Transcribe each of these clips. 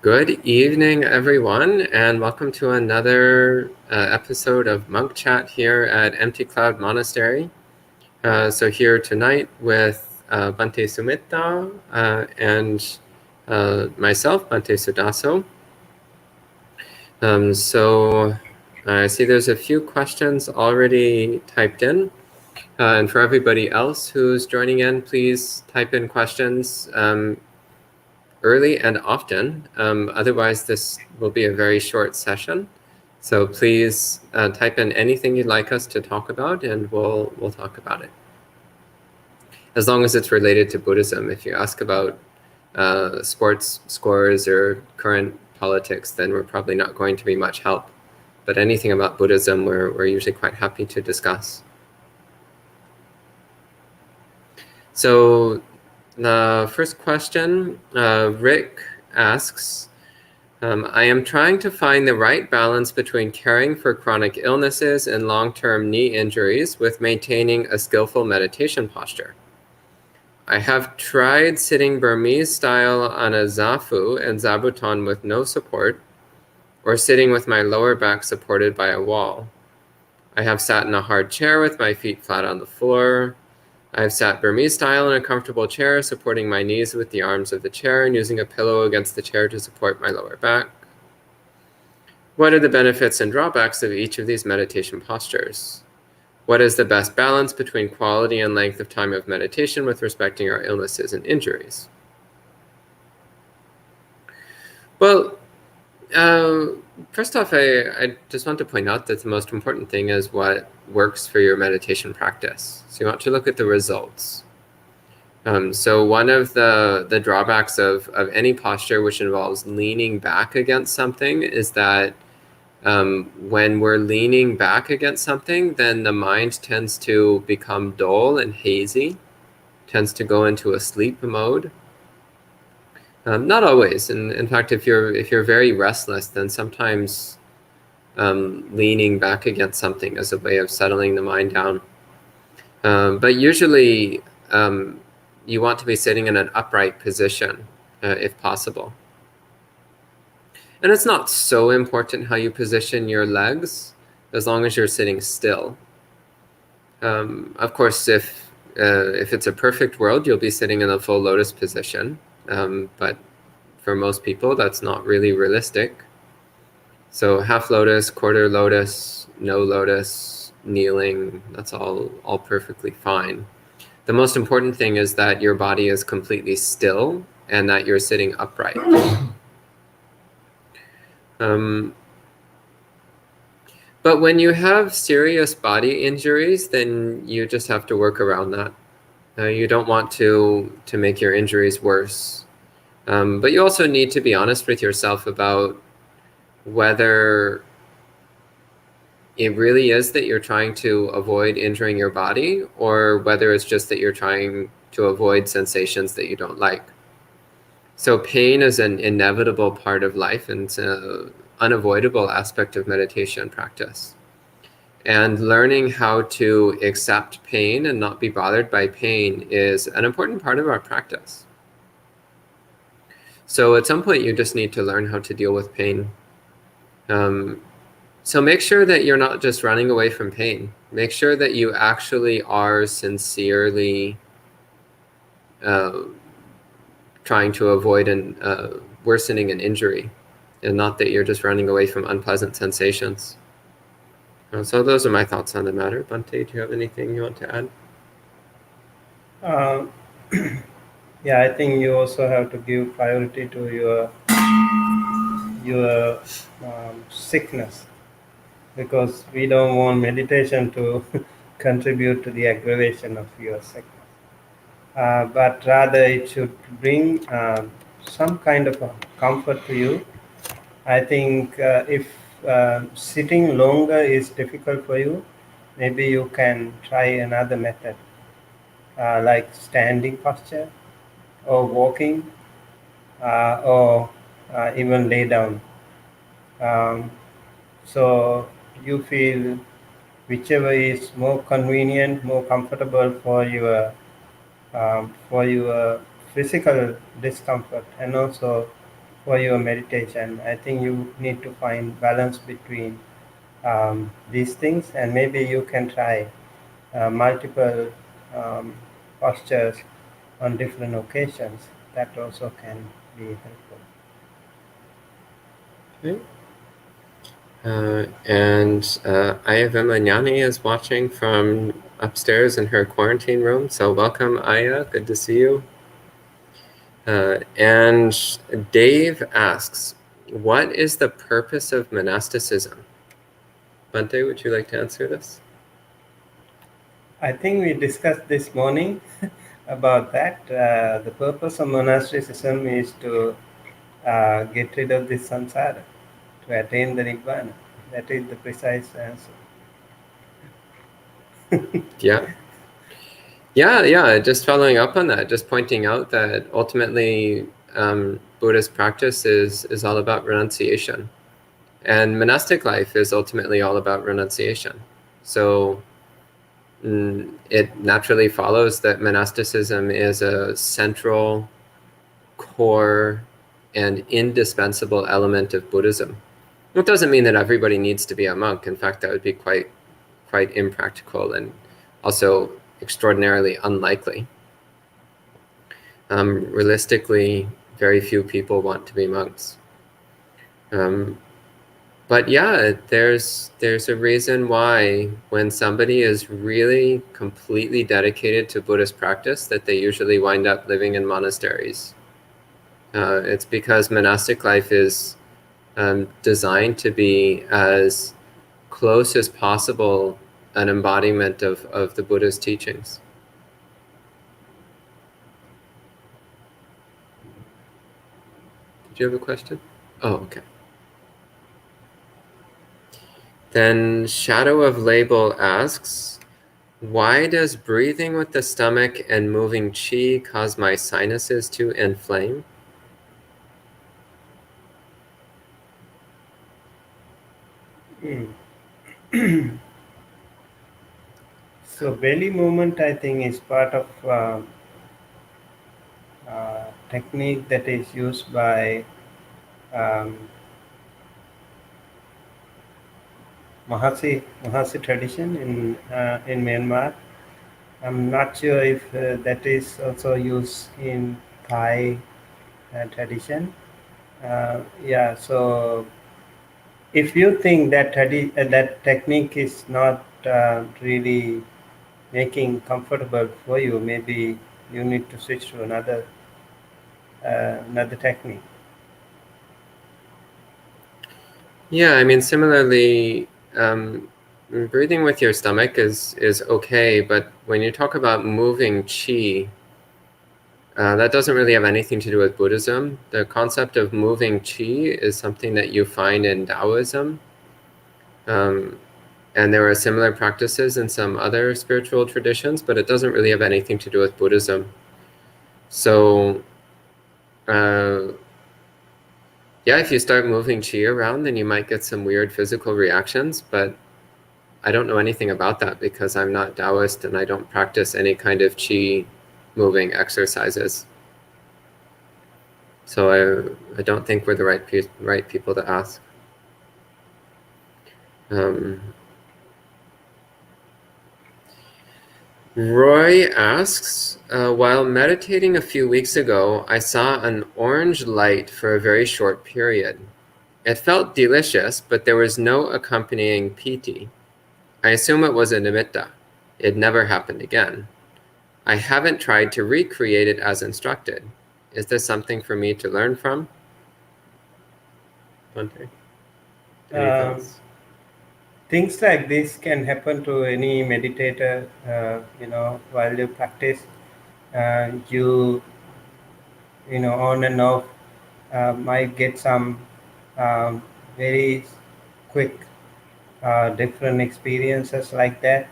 Good evening, everyone, and welcome to another episode of Monk Chat here at Empty Cloud Monastery. So here tonight with Bhante Sumita and myself, Bhante Sudaso. So I see there's a few questions already typed in. And for everybody else who's joining in, please type in questions early and often. Otherwise, this will be a very short session. So please type in anything you'd like us to talk about, and we'll talk about it. As long as it's related to Buddhism. If you ask about sports scores or current politics, then we're probably not going to be much help. But anything about Buddhism, we're usually quite happy to discuss. So the first question, Rick asks, I am trying to find the right balance between caring for chronic illnesses and long-term knee injuries with maintaining a skillful meditation posture. I have tried sitting Burmese style on a zafu and zabuton with no support, or sitting with my lower back supported by a wall. I have sat in a hard chair with my feet flat on the floor. I've sat Burmese style in a comfortable chair, supporting my knees with the arms of the chair and using a pillow against the chair to support my lower back. What are the benefits and drawbacks of each of these meditation postures? What is the best balance between quality and length of time of meditation with respecting our illnesses and injuries? Well, first off, I just want to point out that the most important thing is what works for your meditation practice. So you want to look at the results. So one of the drawbacks of any posture which involves leaning back against something is that when we're leaning back against something, then the mind tends to become dull and hazy, tends to go into a sleep mode. Not always. In fact, if you're very restless, then sometimes leaning back against something is a way of settling the mind down. But usually, you want to be sitting in an upright position, if possible. And it's not so important how you position your legs, as long as you're sitting still. Of course, if it's a perfect world, you'll be sitting in a full lotus position. But for most people, that's not really realistic. So half lotus, quarter lotus, no lotus, kneeling, that's all perfectly fine. The most important thing is that your body is completely still and that you're sitting upright. But when you have serious body injuries, then you just have to work around that. You don't want to make your injuries worse. But you also need to be honest with yourself about whether it really is that you're trying to avoid injuring your body, or whether it's just that you're trying to avoid sensations that you don't like. So pain is an inevitable part of life, and it's an unavoidable aspect of meditation practice. And learning how to accept pain and not be bothered by pain is an important part of our practice. So at some point, you just need to learn how to deal with pain. So make sure that you're not just running away from pain. Make sure that you actually are sincerely trying to avoid worsening an injury, and not that you're just running away from unpleasant sensations. So those are my thoughts on the matter. Bhante, do you have anything you want to add? Yeah, I think you also have to give priority to your sickness, because we don't want meditation to contribute to the aggravation of your sickness, but rather it should bring some kind of a comfort to you. I think if sitting longer is difficult for you, maybe you can try another method, like standing posture or walking, or even lay down. So you feel whichever is more convenient, more comfortable for your physical discomfort, and also for your meditation. I think you need to find balance between these things, and maybe you can try multiple um, postures on different occasions. That also can be helpful. Okay. Aya Vimanyani is watching from upstairs in her quarantine room. So welcome, Aya. Good to see you. And Dave asks, what is the purpose of monasticism? Bante, would you like to answer this? I think we discussed this morning about that. The purpose of monasticism is to get rid of this samsara, to attain the nibbana. That is the precise answer. Yeah. Yeah. Just following up on that, just pointing out that ultimately Buddhist practice is all about renunciation. And monastic life is ultimately all about renunciation. So it naturally follows that monasticism is a central, core, and indispensable element of Buddhism. It doesn't mean that everybody needs to be a monk. In fact, that would be quite impractical and also extraordinarily unlikely. Realistically, very few people want to be monks. But yeah, there's a reason why when somebody is really completely dedicated to Buddhist practice, that they usually wind up living in monasteries. It's because monastic life is designed to be as close as possible an embodiment of the Buddha's teachings. Did you have a question? Oh, okay. Then Shadow of Label asks, why does breathing with the stomach and moving chi cause my sinuses to inflame? So belly movement, I think, is part of technique that is used by um, Mahasi tradition in Myanmar. I'm not sure if that is also used in Thai tradition. Yeah, so if you think that that technique is not really making comfortable for you, maybe you need to switch to another technique. Yeah, I mean, similarly, breathing with your stomach is okay, but when you talk about moving chi, that doesn't really have anything to do with Buddhism. The concept of moving chi is something that you find in Taoism. And there are similar practices in some other spiritual traditions, but it doesn't really have anything to do with Buddhism. So, yeah, if you start moving chi around, then you might get some weird physical reactions, but I don't know anything about that because I'm not Taoist and I don't practice any kind of chi moving exercises. So I don't think we're the right people to ask. Roy asks, while meditating a few weeks ago, I saw an orange light for a very short period. It felt delicious, but there was no accompanying piti. I assume it was a nimitta. It never happened again. I haven't tried to recreate it as instructed. Is this something for me to learn from? Bhante, any Um, thoughts? Things like this can happen to any meditator. While you practice, you on and off might get some very quick different experiences like that,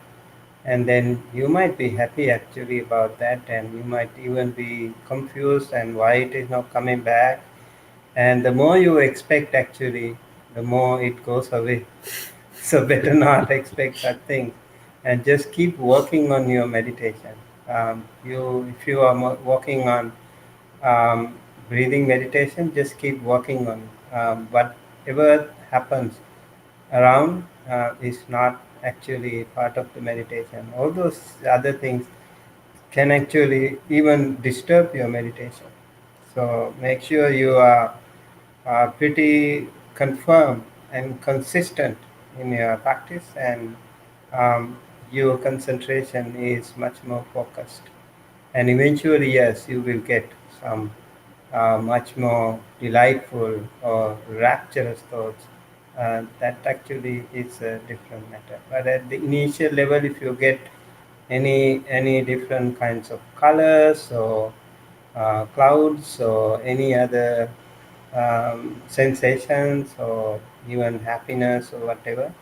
and then you might be happy actually about that, and you might even be confused and why it is not coming back. And the more you expect, actually, the more it goes away. So better not expect such things, and just keep working on your meditation. If you are working on um, breathing meditation, just keep working on it. Whatever happens around is not actually part of the meditation. All those other things can actually even disturb your meditation. So make sure you are pretty confirmed and consistent in your practice, and um, your concentration is much more focused. And eventually, yes, you will get some much more delightful or rapturous thoughts. That actually is a different matter. But at the initial level, if you get any different kinds of colors or clouds or any other sensations or even happiness or whatever,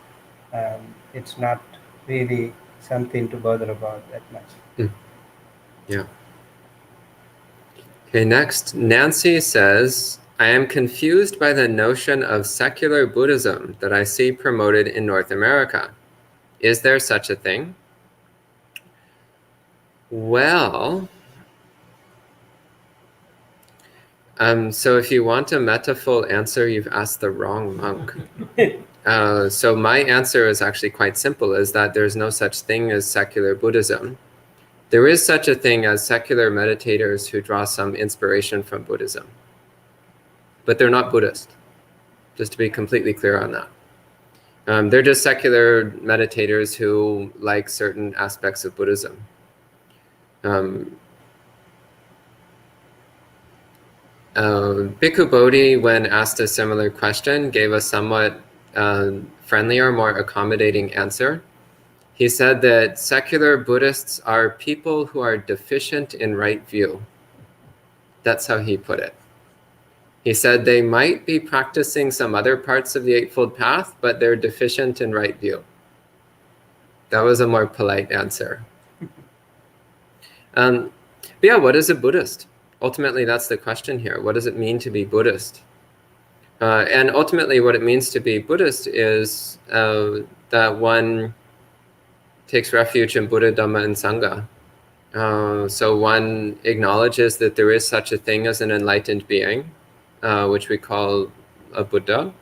it's not really something to bother about that much. Yeah. Okay, next, Nancy says, I am confused by the notion of secular Buddhism that I see promoted in North America. Is there such a thing? Well, so if you want a metaful answer, you've asked the wrong monk. So my answer is actually quite simple, is that there's no such thing as secular Buddhism. There is such a thing as secular meditators who draw some inspiration from Buddhism. But they're not Buddhist, just to be completely clear on that. They're just secular meditators who like certain aspects of Buddhism. Bhikkhu Bodhi, when asked a similar question, gave a somewhat friendlier, more accommodating answer. He said that secular Buddhists are people who are deficient in right view. That's how he put it. He said they might be practicing some other parts of the Eightfold Path, but they're deficient in right view. That was a more polite answer. But yeah, what is a Buddhist? Ultimately, that's the question here. What does it mean to be Buddhist? And ultimately, what it means to be Buddhist is that one takes refuge in Buddha, Dhamma, and Sangha. So one acknowledges that there is such a thing as an enlightened being, which we call a Buddha.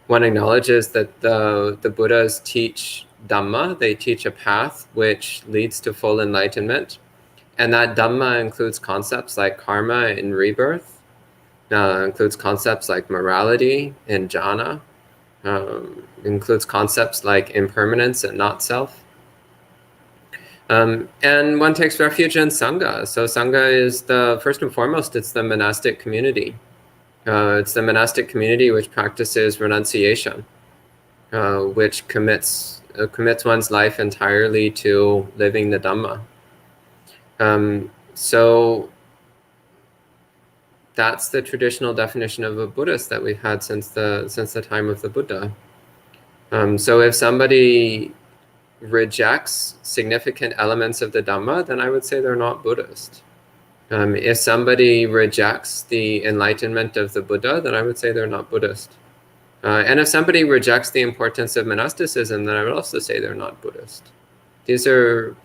One acknowledges that the Buddhas teach Dhamma. They teach a path which leads to full enlightenment. And that Dhamma includes concepts like karma and rebirth, includes concepts like morality and jhana, includes concepts like impermanence and not self. And one takes refuge in Sangha. So Sangha is first and foremost, it's the monastic community. It's the monastic community which practices renunciation, which commits one's life entirely to living the Dhamma. So that's the traditional definition of a Buddhist that we've had since the time of the Buddha. So if somebody rejects significant elements of the Dhamma, then I would say they're not Buddhist. If somebody rejects the enlightenment of the Buddha, then I would say they're not Buddhist. And if somebody rejects the importance of monasticism, then I would also say they're not Buddhist. These are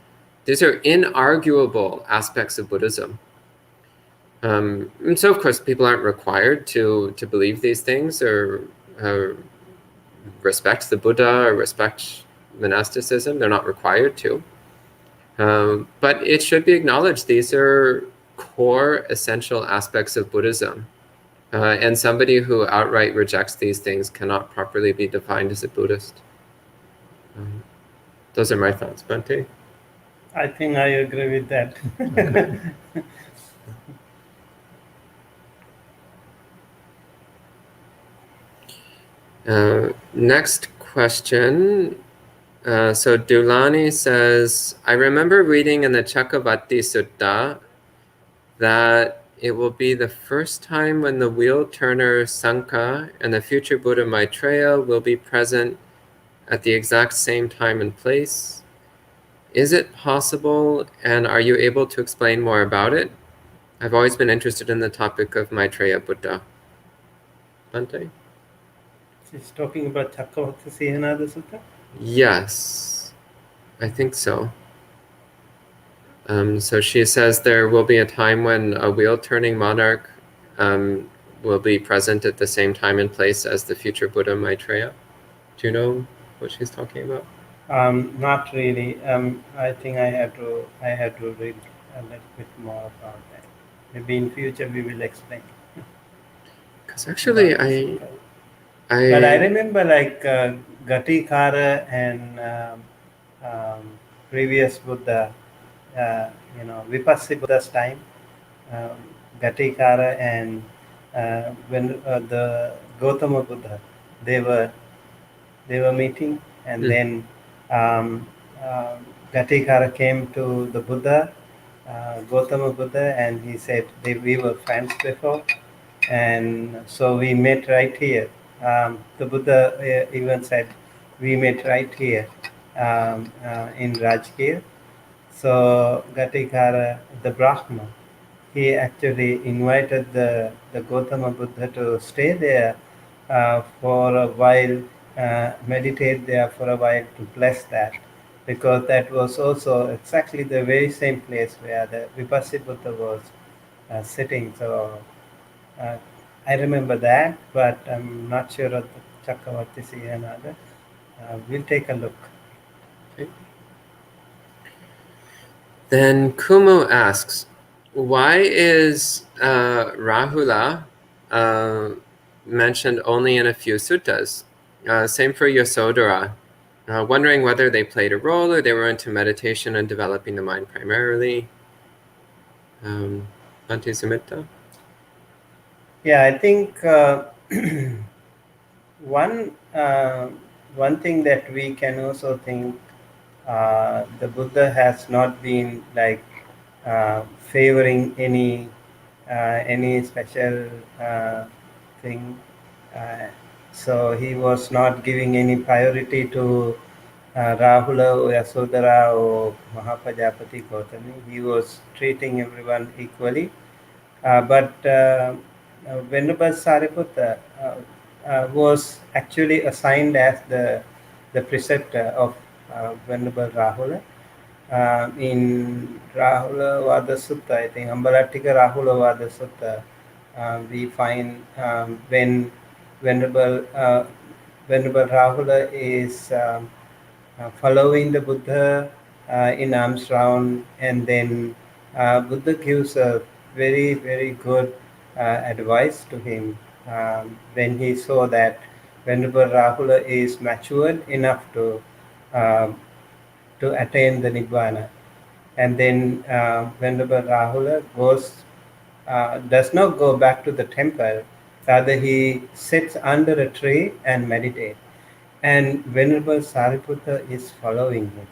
inarguable aspects of Buddhism. And so, of course, people aren't required to believe these things or respect the Buddha or respect monasticism. They're not required to. But it should be acknowledged these are core essential aspects of Buddhism. And somebody who outright rejects these things cannot properly be defined as a Buddhist. Those are my thoughts, Bhante. I think I agree with that. Next question. So Dulani says, I remember reading in the Chakravarti Sutta that it will be the first time when the wheel turner Sangha and the future Buddha Maitreya will be present at the exact same time and place. Is it possible, and are you able to explain more about it? I've always been interested in the topic of Maitreya Buddha. Bhante? She's talking about Chakravarti Sihanada Sutta? Yes, I think so. So she says there will be a time when a wheel-turning monarch will be present at the same time and place as the future Buddha Maitreya. Do you know what she's talking about? Not really. I think I had to read a little bit more about that. Maybe in future we will explain Because actually, about the sutta. But I I, remember like Gatikara and previous Buddha, Vipassana Buddha's time, um, Gatikara and when the Gautama Buddha, they were they were meeting, and mm, then um, uh, Gatikara came to the Buddha, Gautama Buddha, and he said we were friends before, and so we met right here. The Buddha even said we met right here in Rajgir. So Gatikara, the Brahma, he actually invited the Gautama Buddha to stay there for a while, meditate there for a while to bless that, because that was also exactly the very same place where the Vipassana Buddha was sitting. So uh, I remember that, but I'm not sure of the Chakravarti Sihanada. We'll take a look. okay. Then Kumu asks, why is Rahula mentioned only in a few suttas? Same for Yasodhara. Wondering whether they played a role or they were into meditation and developing the mind primarily. Bhante Sumita? Yeah, I think one one thing that we can also think, the Buddha has not been like favoring any special thing. Uh, so he was not giving any priority to Rahula or Yasodhara or Mahapajapati Gautami. He was treating everyone equally. But Venerable Sariputta was actually assigned as the preceptor of Venerable Rahula. In Rahula Vada Sutta, I think Ambalatika Rahula Vada Sutta, we find when Venerable, Venerable Rahula is following the Buddha in arms round, and then Buddha gives a very, very good advice to him when he saw that Venerable Rahula is matured enough um, to attain the Nibbana. And then Venerable Rahula does not go back to the temple, rather he sits under a tree and meditates. And Venerable Sariputta is following him.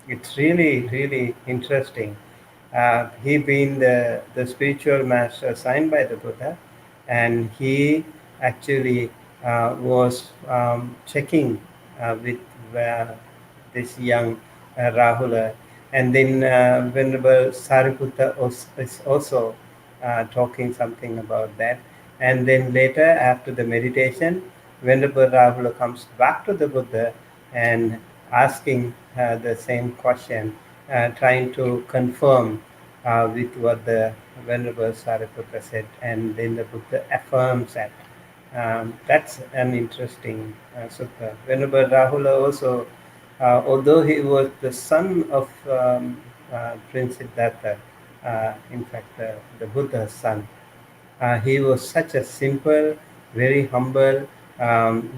It's really, really interesting. He being the spiritual master assigned by the Buddha, and he actually was checking with uh, this young Rahula. And then Venerable Sariputta is also talking something about that. And then later, after the meditation, Venerable Rahula comes back to the Buddha and asking the same question, trying to confirm with what the Venerable Sariputta said, and then the Buddha affirms that. That's an interesting sutta. Venerable Rahula also, although he was the son of Prince Siddhartha, in fact, the Buddha's son, he was such a simple, very humble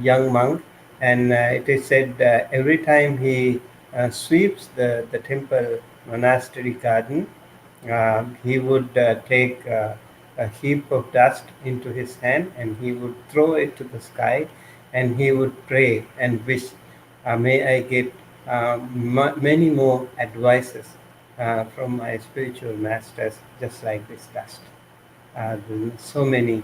young monk, and it is said every time he sweeps the temple monastery garden, he would take a heap of dust into his hand and he would throw it to the sky, and he would pray and wish, may I get many more advices from my spiritual masters, just like this dust. So many.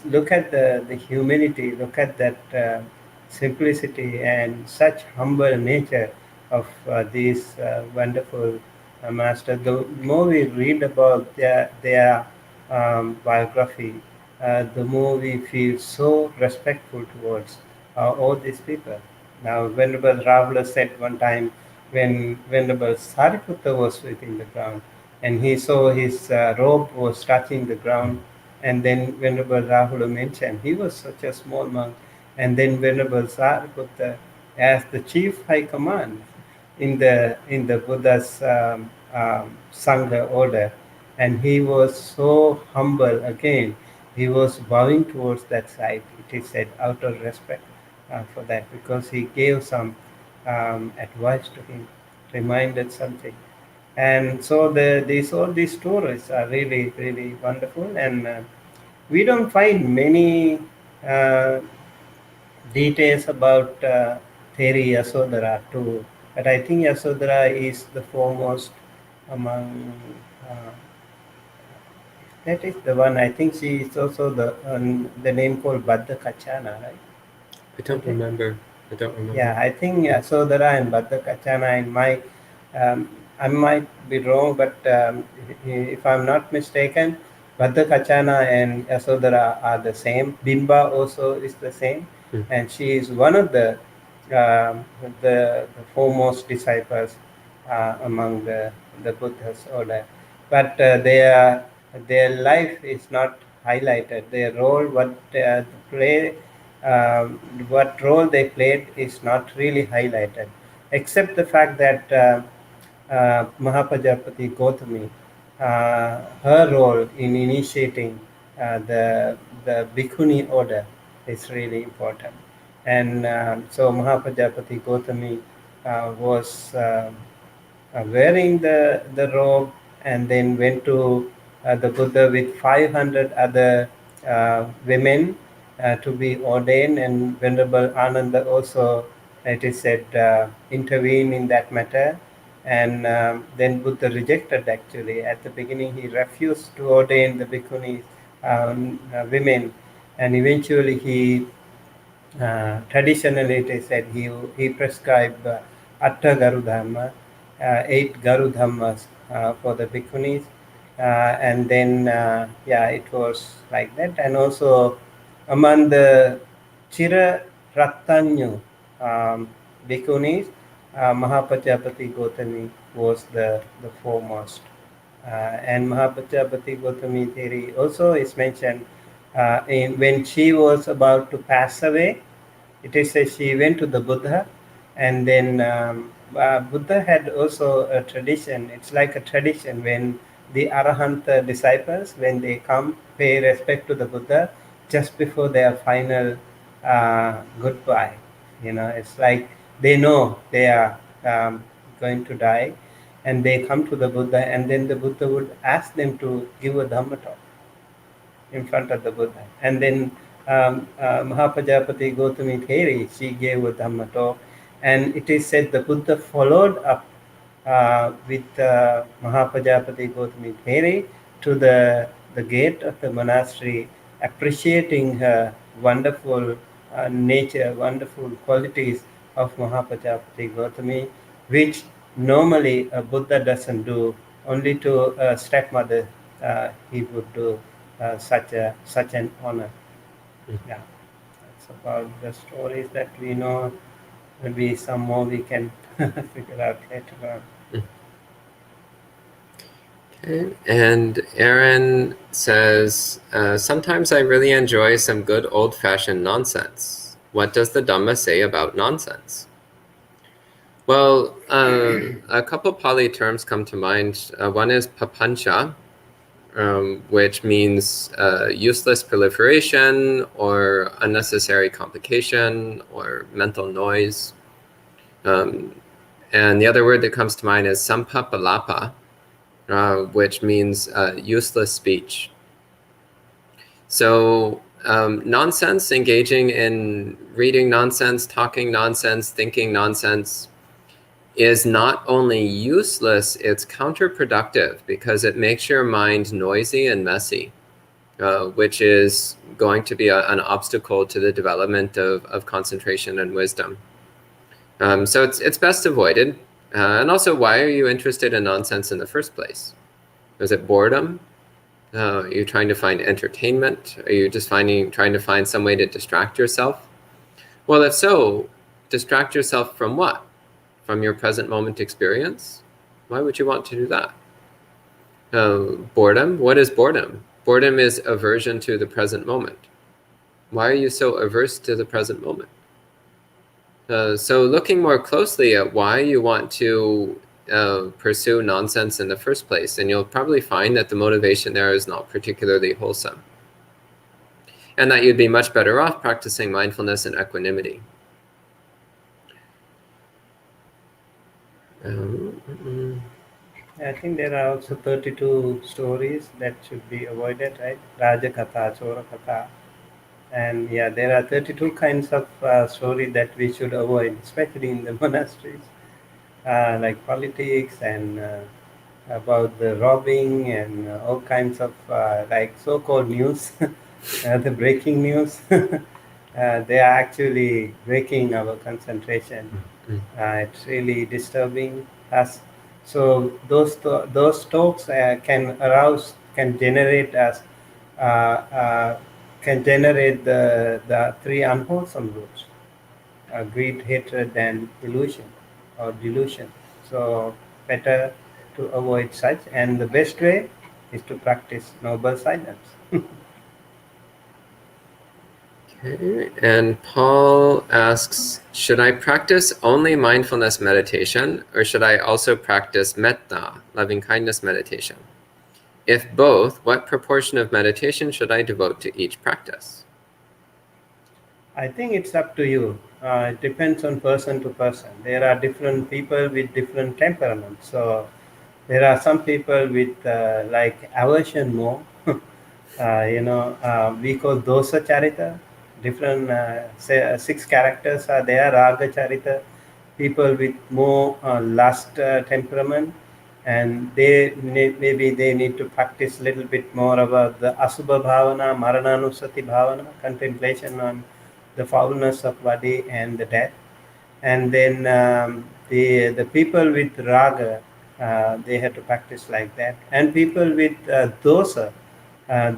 Look at the humility, look at that simplicity and such humble nature of these wonderful masters. The more we read about their biography, the more we feel so respectful towards all these people. Now, Venerable Ravula said one time when Venerable Sariputta was sweeping the ground, and he saw his robe was touching the ground, And then Venerable Rahula mentioned he was such a small monk. And then Venerable Sariputta as the chief high command in the Buddha's Sangha order. And he was so humble again. He was bowing towards that side, it is said, out of respect for that, because he gave some advice to him, reminded something. And so all these stories are really, really wonderful. And we don't find many uh, details about Theri Yasodhara too. But I think Yasodhara is the foremost among. Uh, that is the one. I think she is also the name called Baddha Kachana, right? I don't Okay. remember. I don't Yeah, remember. I think Yasodhara and Baddha Kachana in my, um, I might be wrong, but if I'm not mistaken, Baddha Kachana and Yasodhara are the same. Bimba also is the same, Mm. and she is one of um, the foremost disciples among the Buddha's order. But their life is not highlighted. Their role, play um, what role they played is not really highlighted, except the fact that Mahapajapati Gautami, her role in initiating the Bhikkhuni order is really important. And so Mahapajapati Gautami was wearing the robe and then went to the Buddha with 500 other women to be ordained, and Venerable Ananda also, it is said, intervened in that matter. And then Buddha rejected, actually. At the beginning, he refused to ordain the bhikkhunis, women, and eventually traditionally it is said he prescribed Atta Garudhamma, 8 Garudhammas for the bhikkhunis. And then, yeah, it was like that. And also among the Chira Rattanyu bhikkhunis, Mahapajapati Gautami was the foremost. And Mahapajapati Gautami theory also is mentioned when she was about to pass away. It is said she went to the Buddha, and then Buddha had also a tradition. It's like a tradition when the Arahant disciples, when they come, pay respect to the Buddha just before their final goodbye. It's like they know they are going to die, and they come to the Buddha, and then the Buddha would ask them to give a Dhamma talk in front of the Buddha. And then Mahapajapati Gautami Theri, she gave a Dhamma talk, and it is said the Buddha followed up with Mahapajapati Gautami Theri to the gate of the monastery, appreciating her wonderful nature, wonderful qualities of Mahapajapati Gautami, which normally a Buddha doesn't do. Only to a stepmother he would do such an honor. Mm. Yeah, that's about the stories that we know. Maybe some more we can figure out later on. Mm. Okay. And Aaron says, sometimes I really enjoy some good old-fashioned nonsense. What does the Dhamma say about nonsense? Well, a couple Pali terms come to mind. One is papancha, which means useless proliferation or unnecessary complication or mental noise. And the other word that comes to mind is sampapalapa, which means useless speech. So nonsense, engaging in reading nonsense, talking nonsense, thinking nonsense, is not only useless, it's counterproductive because it makes your mind noisy and messy, which is going to be an obstacle to the development of concentration and wisdom. So it's best avoided. And also, why are you interested in nonsense in the first place? Is it boredom? Are you trying to find entertainment? Are you just trying to find some way to distract yourself? Well, if so, distract yourself from what? From your present moment experience? Why would you want to do that? Boredom? What is boredom? Boredom is aversion to the present moment. Why are you so averse to the present moment? So looking more closely at why you want to pursue nonsense in the first place, and you'll probably find that the motivation there is not particularly wholesome, and that you'd be much better off practicing mindfulness and equanimity. I think there are also 32 stories that should be avoided, right? Raja Katha, Chora Katha. And yeah, there are 32 kinds of stories that we should avoid, especially in the monasteries, like politics and about the robbing and all kinds of like so-called news, the breaking news. They are actually breaking our concentration. It's really disturbing us. So those talks can arouse, can generate us, can generate the three unwholesome roots: greed, hatred, and illusion or delusion. So better to avoid such, and the best way is to practice noble silence. Okay, and Paul asks, should I practice only mindfulness meditation, or should I also practice metta, loving kindness meditation? If both, what proportion of meditation should I devote to each practice? I think it's up to you. It depends on person to person. There are different people with different temperaments. So there are some people with like aversion more. We call dosa charita. Different six characters are there. Raga charita. People with more lust temperament, and maybe they need to practice a little bit more about the asubha bhavana, marananusati bhavana, contemplation on the foulness of body and the death. And then the people with raga, they have to practice like that, and people with dosa,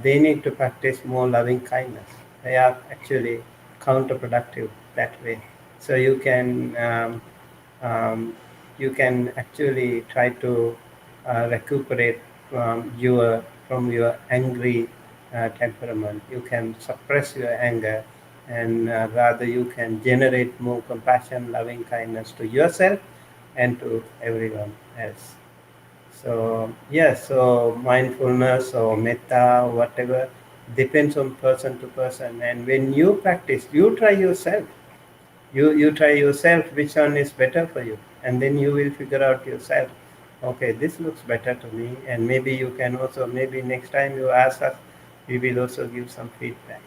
they need to practice more loving kindness. They are actually counterproductive that way. So um, you can actually try to recuperate from your angry temperament. You can suppress your anger, and rather you can generate more compassion, loving kindness to yourself and to everyone else. So yes, so mindfulness or metta, whatever, depends on person to person. And when you practice, you try yourself. You try yourself which one is better for you, and then you will figure out yourself. Okay, this looks better to me, and maybe you can also, maybe next time you ask us, we will also give some feedback.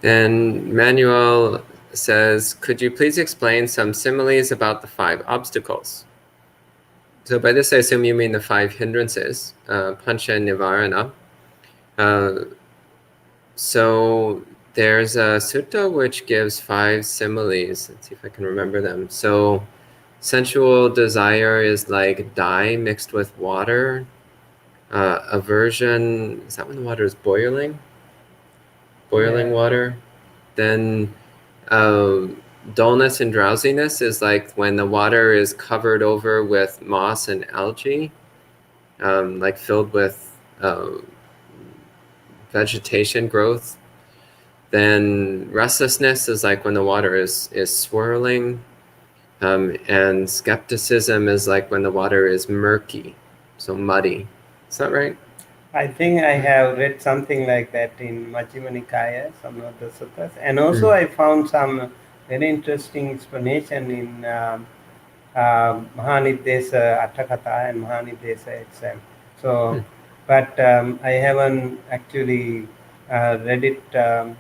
Then Manuel says, could you please explain some similes about the 5 obstacles? So by this, I assume you mean the 5 hindrances, pancha nivarana. So there's a sutta which gives 5 similes. Let's see if I can remember them. So sensual desire is like dye mixed with water. Aversion, is that when the water is boiling? Boiling Yeah. water. Then dullness and drowsiness is like when the water is covered over with moss and algae, like filled with vegetation growth. Then restlessness is like when the water is swirling, and skepticism is like when the water is murky, so muddy. Is that right? I think I have read something like that in Majjhima Nikaya, some of the suttas, and also I found some very interesting explanation in Mahanidesa Atthakatha and Mahanidesa itself. So, but I haven't actually read it,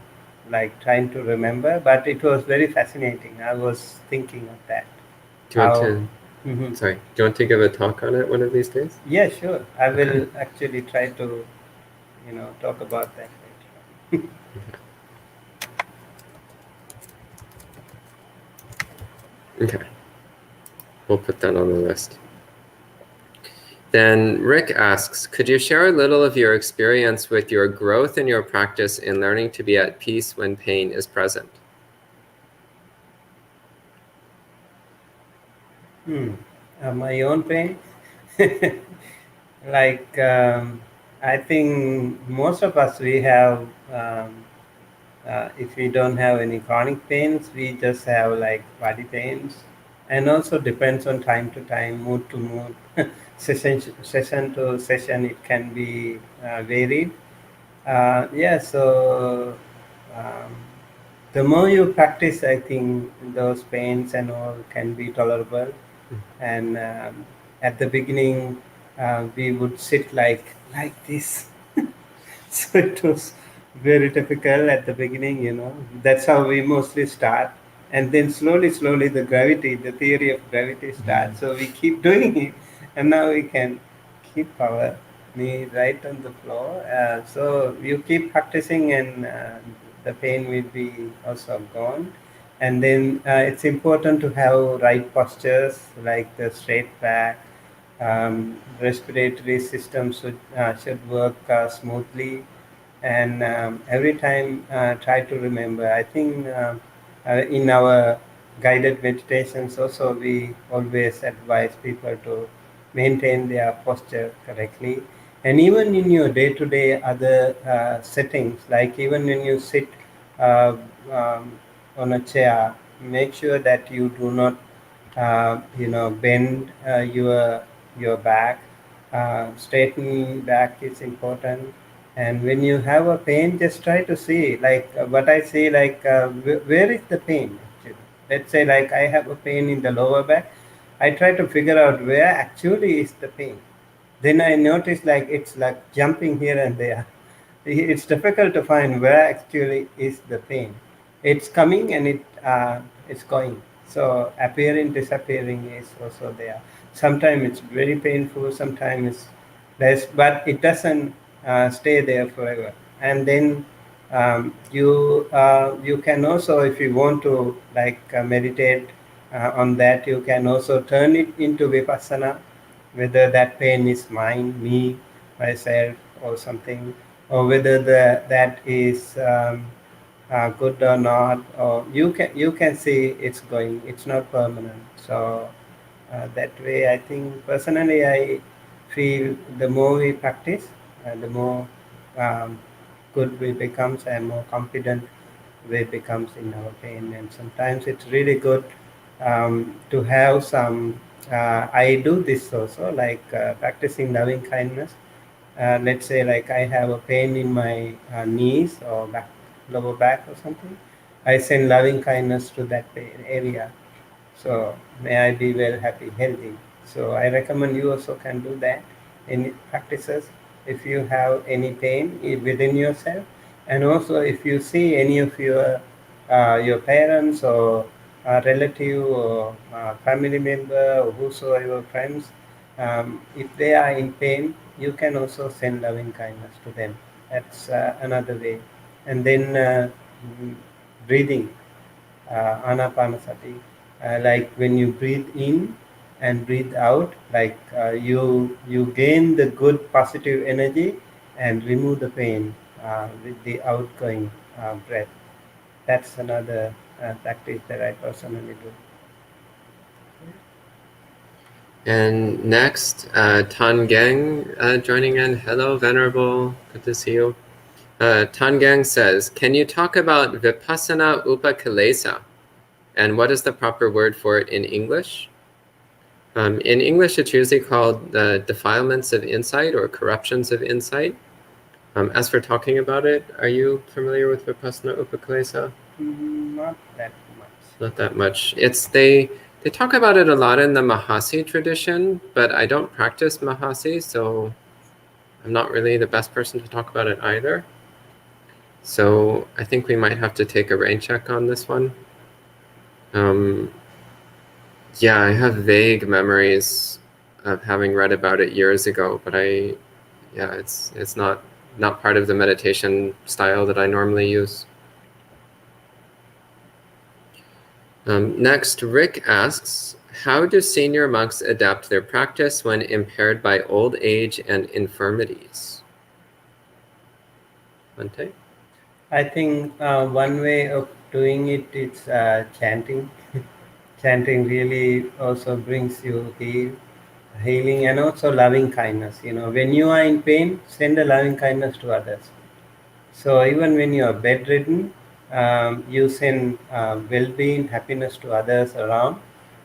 like trying to remember, but it was very fascinating. I was thinking of that. Do you want How? to? Mhm. Sorry. Do you want to give a talk on it one of these days? Yeah, sure. I Okay. will actually try to, talk about that later. Okay. We'll put that on the list. Then Rick asks, could you share a little of your experience with your growth in your practice in learning to be at peace when pain is present? My own pain. Like, I think most of us, we have, if we don't have any chronic pains, we just have like body pains. And also depends on time to time, mood to mood, session to session, it can be varied. Yeah, so um, the more you practice, I think those pains and all can be tolerable. And at the beginning, we would sit like this. So it was very difficult at the beginning, you know. That's how we mostly start. And then slowly, the gravity, the theory of gravity starts. So we keep doing it. And now we can keep our knee right on the floor. So you keep practicing, and the pain will be also gone. And then it's important to have right postures, like the straight back. Respiratory system should work smoothly, and every time try to remember. I think in our guided meditations also, we always advise people to maintain their posture correctly. And even in your day-to-day other settings, like even when you sit uh, um, on a chair, make sure that you do not bend your back. Straightening back is important. And when you have a pain, just try to see, like what I say, like where is the pain actually. Let's say like I have a pain in the lower back. I try to figure out where actually is the pain. Then I notice like it's like jumping here and there. It's difficult to find where actually is the pain. It's coming and it's going. So appearing, disappearing is also there. Sometimes it's very painful, sometimes it's less, but it doesn't stay there forever. And then you can also, if you want to like meditate on that, you can also turn it into vipassana, whether that pain is mine, me, myself, or something, or whether that is good or not, or you can see it's going, it's not permanent. So that way, I think personally, I feel the more we practice, the more um, good we becomes, and more confident we becomes in our pain. And sometimes it's really good to have some. I do this also, like practicing loving kindness. Let's say like I have a pain in my knees or back, lower back or something. I send loving kindness to that area, so may I be well, happy, healthy. So I recommend you also can do that in practices if you have any pain within yourself, and also if you see any of your parents or relative or family member or whosoever friends, if they are in pain, you can also send loving kindness to them. That's another way. And then mm, breathing, anapanasati, like when you breathe in and breathe out, like you gain the good positive energy and remove the pain with the outgoing breath. That's another practice that I personally do. And next, Tan Gang joining in. Hello, Venerable. Good to see you. Tan Gang says, can you talk about Vipassana Upakilesa? And what is the proper word for it in English? In English, it's usually called the defilements of insight or corruptions of insight. As for talking about it, are you familiar with Vipassana Upakilesa? Not that much. Not that much. They talk about it a lot in the Mahasi tradition, but I don't practice Mahasi, so I'm not really the best person to talk about it either. So I think we might have to take a rain check on this one. Yeah, I have vague memories of having read about it years ago, but it's not part of the meditation style that I normally use. Next, Rick asks, how do senior monks adapt their practice when impaired by old age and infirmities? Bhante? I think one way of doing it is chanting. Chanting really also brings you heal. healing, and also loving kindness. When you are in pain, send a loving kindness to others. So even when you are bedridden, you send well-being, happiness to others around,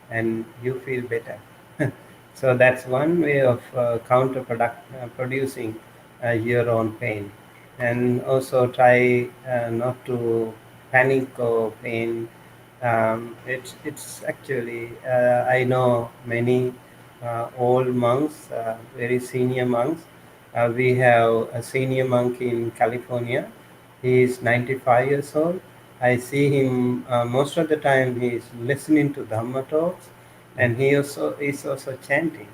and you feel better. So that's one way of producing your own pain, and also try not to panic or pain. It's actually I know many old monks, very senior monks. We have a senior monk in California. He is 95 years old. I see him most of the time. He is listening to Dharma talks, and he also is also chanting.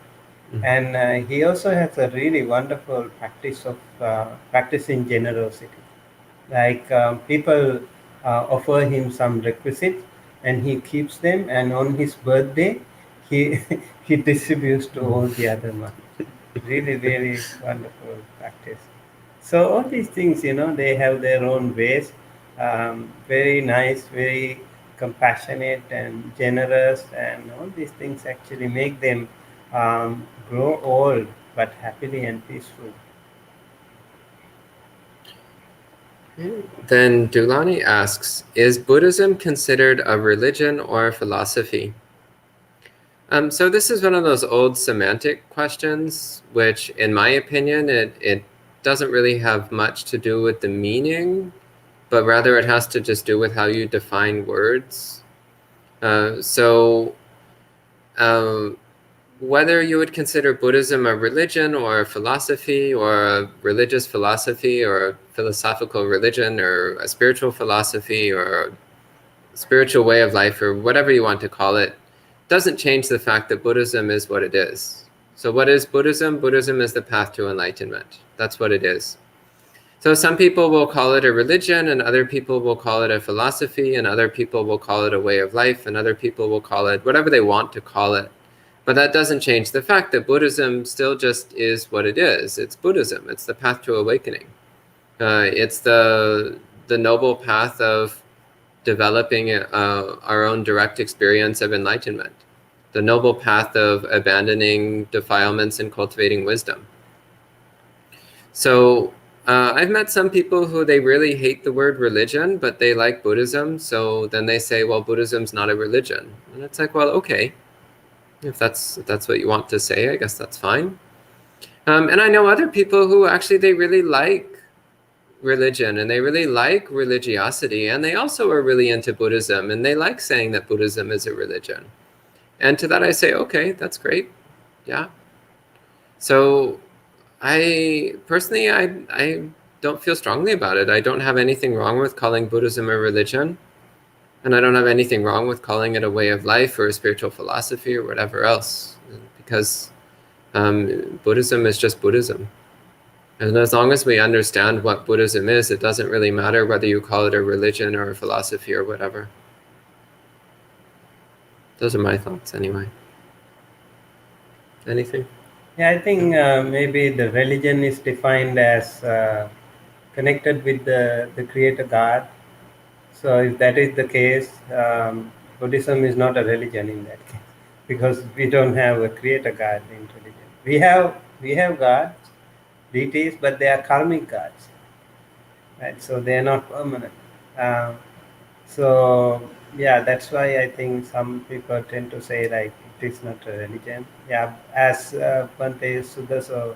And he also has a really wonderful practice of practicing generosity. Like people offer him some requisites, and he keeps them. And on his birthday, he he distributes to all the other monks. Really, really wonderful practice. So all these things, they have their own ways. Very nice, very compassionate and generous, and all these things actually make them grow old but happily and peaceful. Then Dulani asks, is Buddhism considered a religion or a philosophy? So this is one of those old semantic questions, which in my opinion, it doesn't really have much to do with the meaning, but rather it has to just do with how you define words. Whether you would consider Buddhism a religion or a philosophy or a religious philosophy or a philosophical religion or a spiritual philosophy or a spiritual way of life or whatever you want to call it, doesn't change the fact that Buddhism is what it is. So what is Buddhism? Buddhism is the path to enlightenment. That's what it is. So some people will call it a religion, and other people will call it a philosophy, and other people will call it a way of life, and other people will call it whatever they want to call it. But that doesn't change the fact that Buddhism still just is what it is. It's Buddhism. It's the path to awakening. It's the noble path of developing our own direct experience of enlightenment. The noble path of abandoning defilements and cultivating wisdom. So I've met some people who they really hate the word religion, but they like Buddhism. So then they say, well, Buddhism's not a religion. And it's like, well, okay. If that's what you want to say, I guess that's fine. And I know other people who actually they really like religion and they really like religiosity, and they also are really into Buddhism, and they like saying that Buddhism is a religion. And to that I say, okay, that's great. Yeah. So I personally, I don't feel strongly about it. I don't have anything wrong with calling Buddhism a religion. And I don't have anything wrong with calling it a way of life or a spiritual philosophy or whatever else, because Buddhism is just Buddhism. And as long as we understand what Buddhism is, it doesn't really matter whether you call it a religion or a philosophy or whatever. Those are my thoughts anyway. Anything? Yeah, I think maybe the religion is defined as connected with the Creator God. So if that is the case, Buddhism is not a religion in that case, because we don't have a Creator God in religion. We have gods, deities, but they are karmic gods, right? So they are not permanent. Um, so yeah, that's why I think some people tend to say like it is not a religion. Yeah, as Bhante Sudaso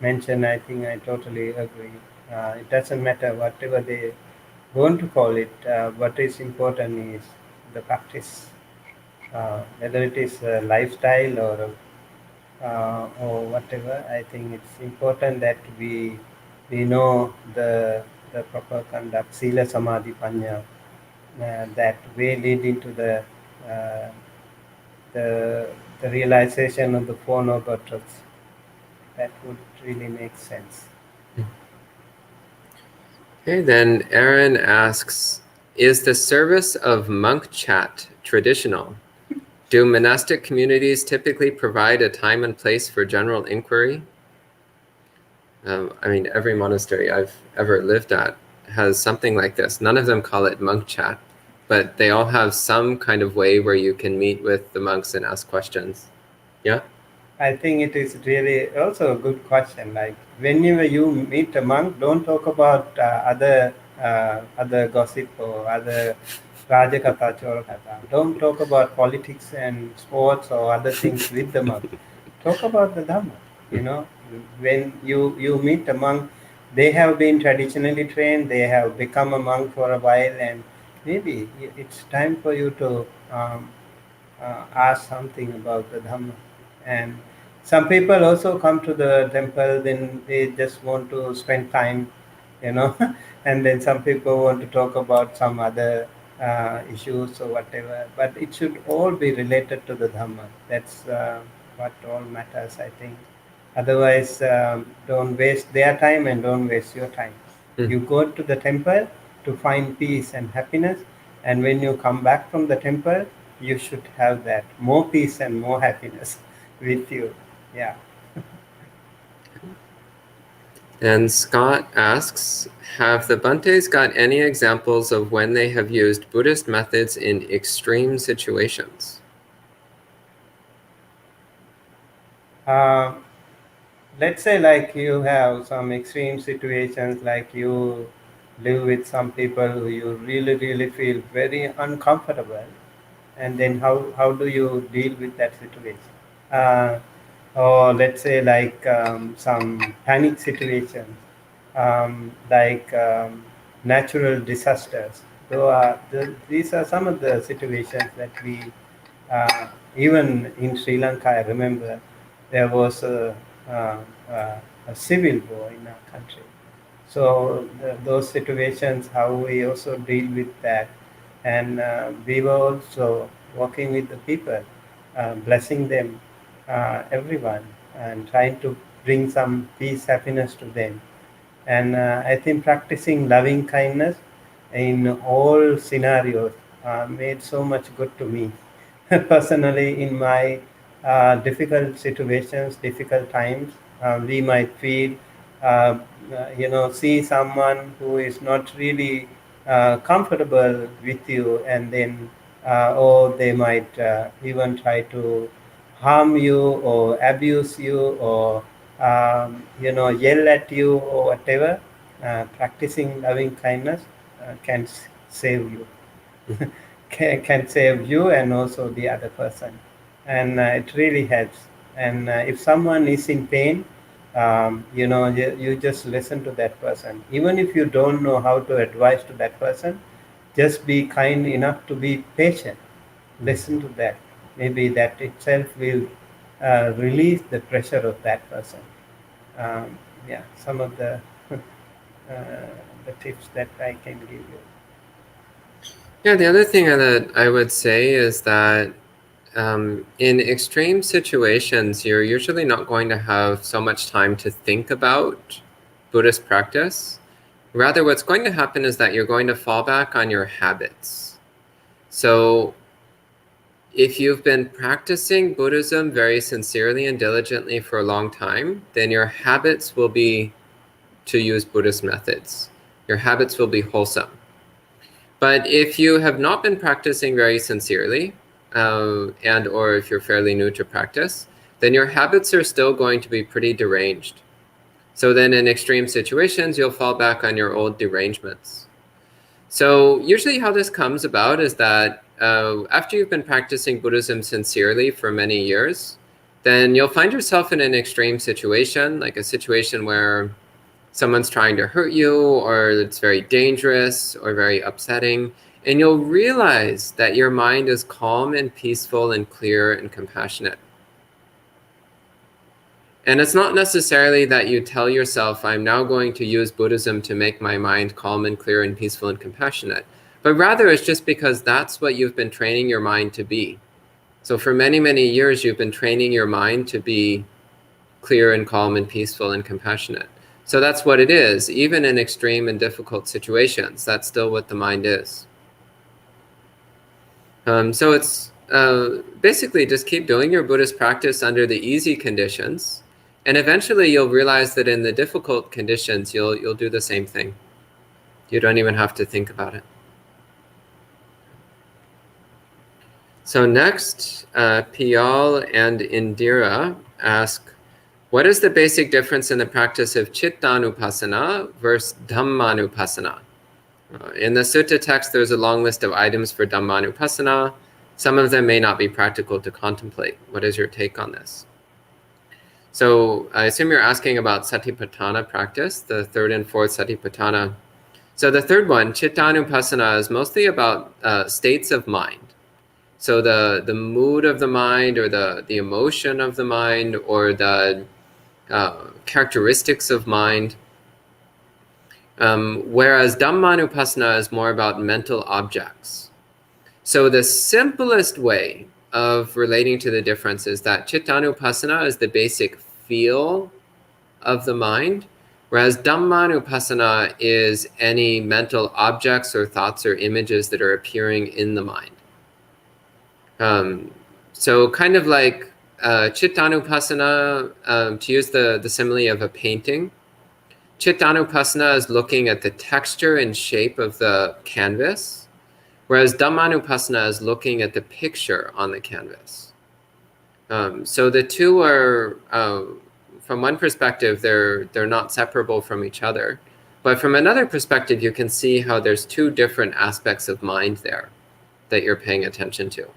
mentioned, I think I totally agree. It doesn't matter whatever they want to call it. What is important is the practice, whether it is a lifestyle or whatever. I think it's important that we know the proper conduct, sila, samadhi, panya, that way lead into uh, the the realization of the Four Noble Truths. That would really make sense. Okay, then Aaron asks, is the service of monk chat traditional? Do monastic communities typically provide a time and place for general inquiry? I mean, every monastery I've ever lived at has something like this. None of them call it monk chat, but they all have some kind of way where you can meet with the monks and ask questions. Yeah? I think it is really also a good question. Like whenever you meet a monk, don't talk about other gossip or other Rajakatha Chorakatha. Don't talk about politics and sports or other things with the monk. Talk about the Dhamma. You know, when you meet a monk, they have been traditionally trained. They have become a monk for a while, and maybe it's time for you to ask something about the Dhamma. And some people also come to the temple, then they just want to spend time, you know, and then some people want to talk about some other issues or whatever. But it should all be related to the Dhamma. That's what all matters, I think. Otherwise, don't waste their time and don't waste your time. You go to the temple to find peace and happiness, and when you come back from the temple, you should have that more peace and more happiness with you. Yeah. And Scott asks, have the Bhantes got any examples of when they have used Buddhist methods in extreme situations? Uh, let's say like you have some extreme situations, like you live with some people who you really feel very uncomfortable, and then how do you deal with that situation? uh, or let's say like some panic situations, like natural disasters. These are some of the situations that we, even in Sri Lanka, I remember there was uh, a civil war in our country. So those situations, how we also deal with that, and we were also working with the people, blessing them, everyone, and trying to bring some peace, happiness to them. And I think practicing loving kindness in all scenarios made so much good to me. Personally, in my difficult situations, difficult times, we might feel, see someone who is not really comfortable with you, and then, or they might even try to harm you or abuse you or yell at you or whatever. Practicing loving kindness can save you. Can save you and also the other person, and it really helps. And if someone is in pain, you just listen to that person, even if you don't know how to advise to that person. Just be kind enough to be patient. Listen to that. Maybe that itself will release the pressure of that person. um, yeah, some of the tips that I can give you. Yeah, the other thing that I would say is that in extreme situations, you're usually not going to have so much time to think about Buddhist practice. Rather, what's going to happen is that you're going to fall back on your habits. So if you've been practicing Buddhism very sincerely and diligently for a long time, then your habits will be to use Buddhist methods. Your habits will be wholesome. But if you have not been practicing very sincerely, and or if you're fairly new to practice, then your habits are still going to be pretty deranged. So then in extreme situations, you'll fall back on your old derangements. So usually how this comes about is that after you've been practicing Buddhism sincerely for many years, then you'll find yourself in an extreme situation, like a situation where someone's trying to hurt you, or it's very dangerous or very upsetting. And you'll realize that your mind is calm and peaceful and clear and compassionate. And it's not necessarily that you tell yourself, I'm now going to use Buddhism to make my mind calm and clear and peaceful and compassionate. But rather, it's just because that's what you've been training your mind to be. So for many, many years, you've been training your mind to be clear and calm and peaceful and compassionate. So that's what it is. Even in extreme and difficult situations, that's still what the mind is. So it's basically just keep doing your Buddhist practice under the easy conditions, and eventually you'll realize that in the difficult conditions, you'll do the same thing. You don't even have to think about it. So next, Piyal and Indira ask, what is the basic difference in the practice of Chittanupassana versus Dhammanupassana? In the sutta text, there's a long list of items for Dhammanupassana. Some of them may not be practical to contemplate. What is your take on this? So I assume you're asking about Satipatthana practice, the third and fourth Satipatthana. So the third one, Chittanupassana, is mostly about states of mind. So the mood of the mind, or the emotion of the mind, or the characteristics of mind. Whereas Dhammanupassana is more about mental objects. So the simplest way of relating to the difference is that Chittanupassana is the basic feel of the mind, whereas Dhammanupassana is any mental objects or thoughts or images that are appearing in the mind. So kind of like Chittanupassana, to use the simile of a painting, Chittanupassana is looking at the texture and shape of the canvas, whereas Dhammanupassana is looking at the picture on the canvas. So the two are, from one perspective, they're not separable from each other. But from another perspective, you can see how there's two different aspects of mind there that you're paying attention to.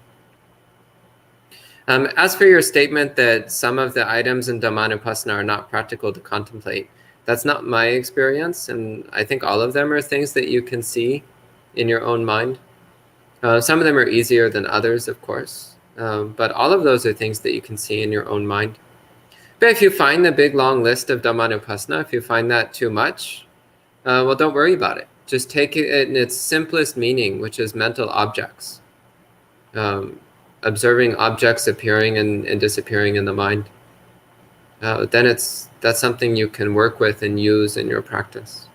As for your statement that some of the items in Dhammanupassana are not practical to contemplate, that's not my experience, and I think all of them are things that you can see in your own mind. Some of them are easier than others, of course, but all of those are things that you can see in your own mind. But if you find the big long list of Dhammanupassana, if you find that too much, well, don't worry about it. Just take it in its simplest meaning, which is mental objects. Observing objects appearing and disappearing in the mind. Then that's something you can work with and use in your practice.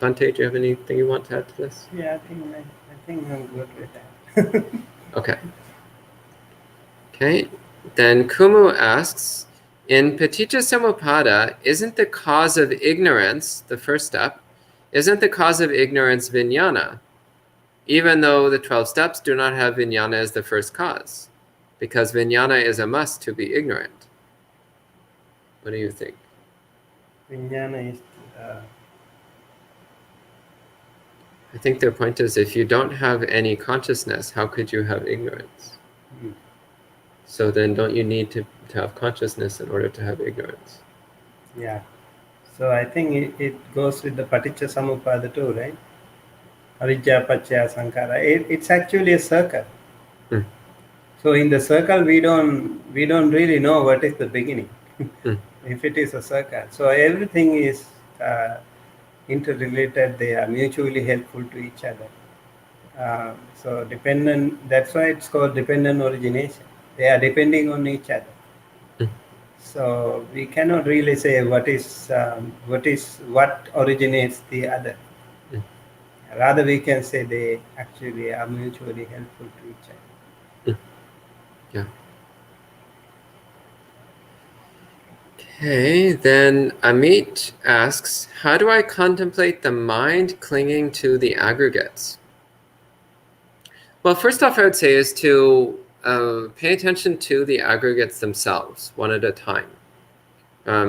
Bhante, do you have anything you want to add to this? Yeah, I think I'm good with that. Okay. Okay. Then Kumu asks, in Paticca Samuppada, isn't the cause of ignorance, the first step, isn't the cause of ignorance vijnana, even though the 12 steps do not have vijnana as the first cause, because vijnana is a must to be ignorant? What do you think? Vijnana is... I think their point is, if you don't have any consciousness, how could you have ignorance? So then don't you need to have consciousness in order to have ignorance? Yeah. So I think it goes with the Paticca Samuppada too, right? Avijja, Paccaya, Sankhara. It's actually a circle. So in the circle, we don't really know what is the beginning. If it is a circle, so everything is interrelated. They are mutually helpful to each other. So dependent. That's why it's called dependent origination. They are depending on each other. So we cannot really say what originates the other. Rather, we can say they actually are mutually helpful to each other. Yeah. Okay, then Amit asks, how do I contemplate the mind clinging to the aggregates? Well, first off, I would say is to pay attention to the aggregates themselves, one at a time.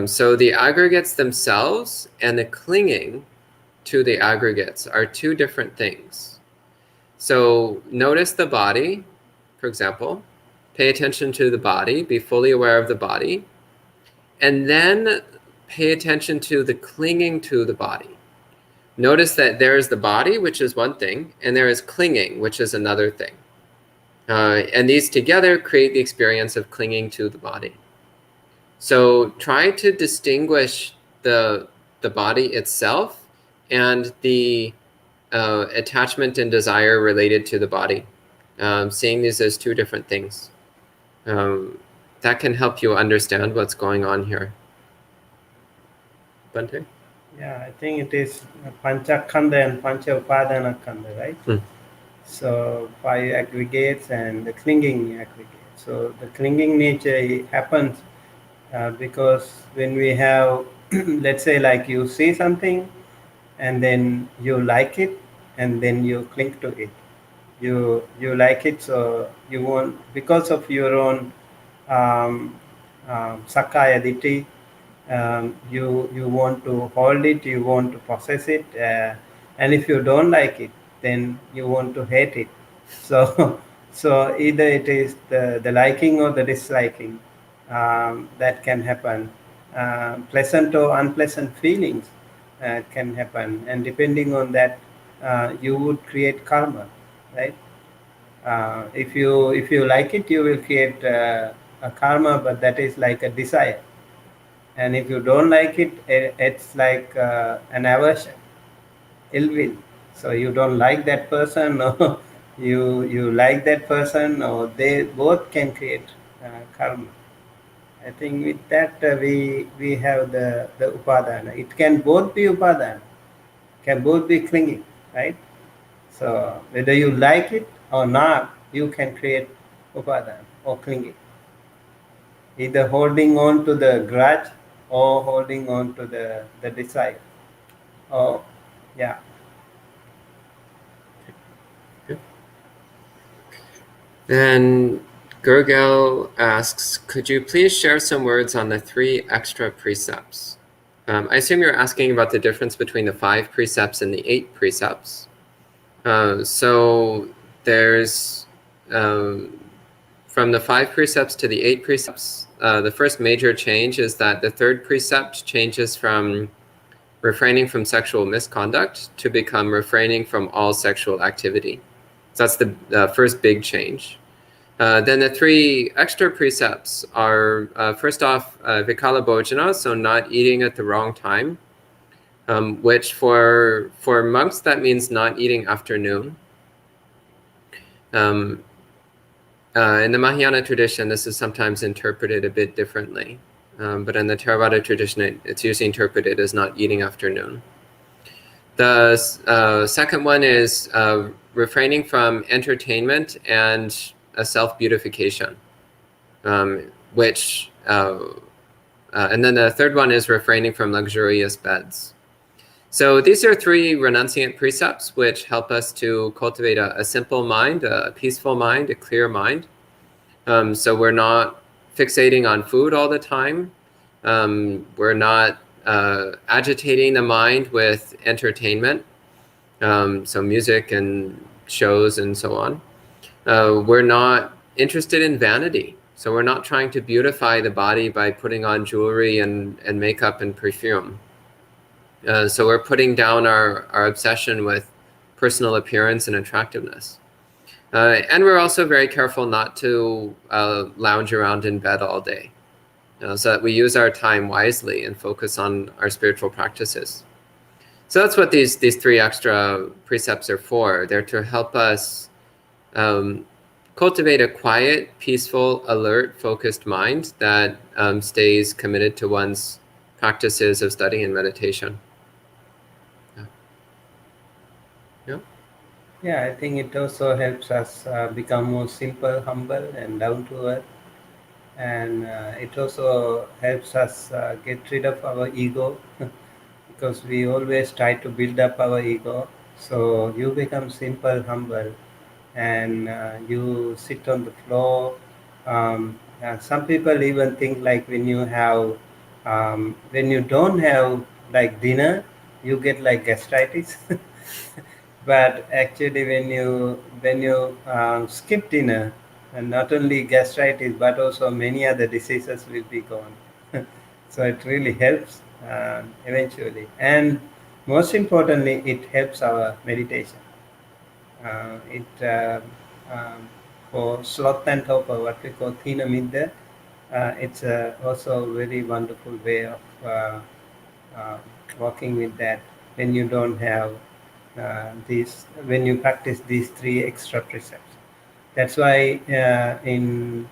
So the aggregates themselves and the clinging to the aggregates are two different things. So notice the body, for example. Pay attention to the body, be fully aware of the body, and then pay attention to the clinging to the body. Notice that there is the body, which is one thing, and there is clinging, which is another thing. And these together create the experience of clinging to the body. So try to distinguish the body itself and the attachment and desire related to the body, seeing these as two different things. That can help you understand what's going on here. Bhante? Yeah, I think it is Pancha Khanda and Pancha Upadana Khanda, right? So 5 aggregates and the clinging aggregate. So the clinging nature happens because when we have, let's say, like you see something and then you like it and then you cling to it. You like it, so you want, because of your own Sakaya Ditti. You want to hold it, you want to possess it, and if you don't like it, then you want to hate it. So, so either it is the liking or the disliking that can happen. Pleasant or unpleasant feelings can happen, and depending on that, you would create karma, right? If you like it, you will create a karma, but that is like a desire. And if you don't like it, it's like an aversion, ill will. So you don't like that person, or you like that person, or they both can create karma. I think with that we have the upadana. It can both be upadana, can both be clinging, right? So whether you like it or not, you can create upadana or clinging, either holding on to the grudge or holding on to the desire. Oh, yeah. Then Gurgel asks, could you please share some words on the 3 extra precepts? I assume you're asking about the difference between the 5 precepts and the 8 precepts. So there's, from the 5 precepts to the 8 precepts, the first major change is that the 3rd precept changes from refraining from sexual misconduct to become refraining from all sexual activity. So that's the first big change. Then the 3 extra precepts are, first off, vikala bhojana, so not eating at the wrong time, which for monks, that means not eating after noon. In the Mahayana tradition, this is sometimes interpreted a bit differently, but in the Theravada tradition, it's usually interpreted as not eating after noon. The second one is refraining from entertainment and a self-beautification, which, and then the third one is refraining from luxurious beds. So these are 3 renunciant precepts which help us to cultivate a simple mind, a peaceful mind, a clear mind. So we're not fixating on food all the time. We're not agitating the mind with entertainment, so music and shows and so on. We're not interested in vanity. So we're not trying to beautify the body by putting on jewelry and makeup and perfume. So we're putting down our obsession with personal appearance and attractiveness. And we're also very careful not to lounge around in bed all day, so that we use our time wisely and focus on our spiritual practices. So that's what these 3 extra precepts are for. They're to help us cultivate a quiet, peaceful, alert, focused mind that stays committed to one's practices of study and meditation. Yeah, I think it also helps us become more simple, humble, and down to earth. And it also helps us get rid of our ego because we always try to build up our ego. So you become simple, humble, and you sit on the floor. Some people even think like when you don't have like dinner, you get like gastritis. But actually, when you skip dinner, and not only gastritis but also many other diseases will be gone. So it really helps eventually, and most importantly, it helps our meditation. It For sloth and torpor, what we call thina midda, it's also a very wonderful way of uh, working with that when you don't have when you practice these 3 extra precepts. That's why in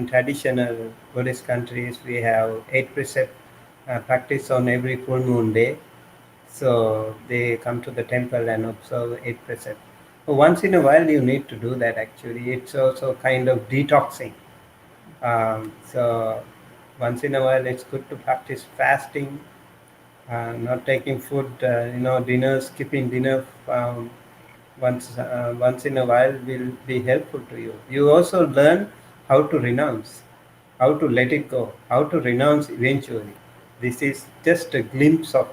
traditional Buddhist countries we have 8 precept practice on every full moon day. So they come to the temple and observe 8 precepts. So once in a while you need to do that. Actually, it's also kind of detoxing. So once in a while it's good to practice fasting, not taking food, dinner, skipping dinner once in a while will be helpful to you. You also learn how to renounce. how to let it go, how to renounce eventually. This is just a glimpse of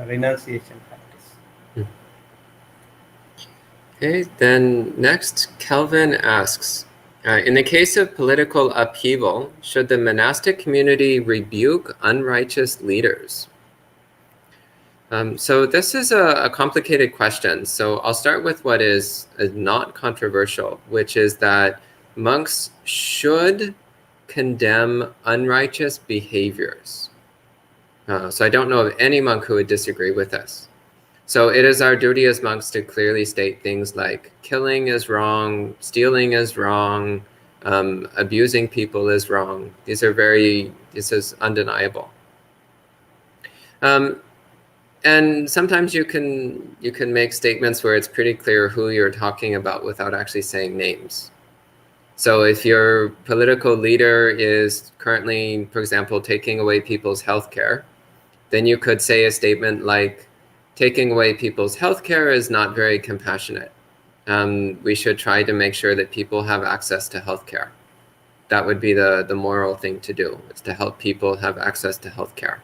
renunciation practice. Okay, then next, Kelvin asks, in the case of political upheaval, should the monastic community rebuke unrighteous leaders? So this is a complicated question. So I'll start with what is not controversial, which is that monks should condemn unrighteous behaviors. So I don't know of any monk who would disagree with this. So it is our duty as monks to clearly state things like killing is wrong, stealing is wrong, abusing people is wrong. This is undeniable. And sometimes you can make statements where it's pretty clear who you're talking about without actually saying names. So if your political leader is currently, for example, taking away people's health care, then you could say a statement like, taking away people's health care is not very compassionate. We should try to make sure that people have access to health care. That would be the moral thing to do, is to help people have access to health care.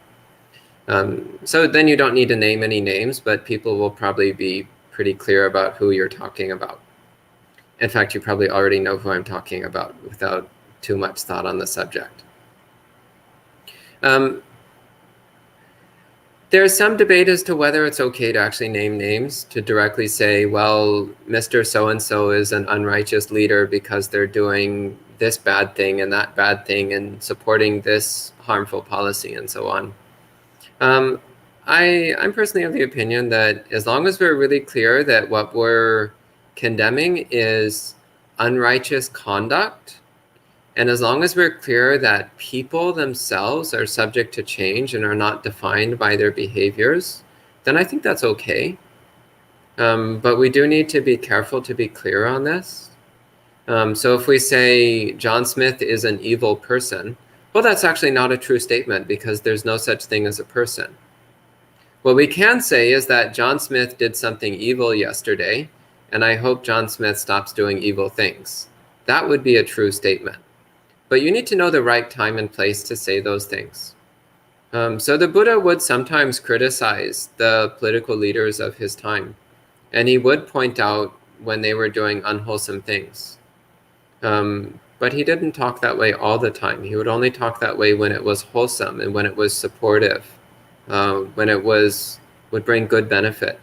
So then you don't need to name any names, but people will probably be pretty clear about who you're talking about. In fact, you probably already know who I'm talking about without too much thought on the subject. There's some debate as to whether it's okay to actually name names, to directly say, well, Mr. So-and-so is an unrighteous leader because they're doing this bad thing and that bad thing and supporting this harmful policy and so on. I'm personally of the opinion that as long as we're really clear that what we're condemning is unrighteous conduct, and as long as we're clear that people themselves are subject to change and are not defined by their behaviors, then I think that's okay. But we do need to be careful to be clear on this. So if we say John Smith is an evil person, well, that's actually not a true statement because there's no such thing as a person. What we can say is that John Smith did something evil yesterday, and I hope John Smith stops doing evil things. That would be a true statement. But you need to know the right time and place to say those things. So the Buddha would sometimes criticize the political leaders of his time, and he would point out when they were doing unwholesome things. But he didn't talk that way all the time. He would only talk that way when it was wholesome and when it was supportive, when it would bring good benefit.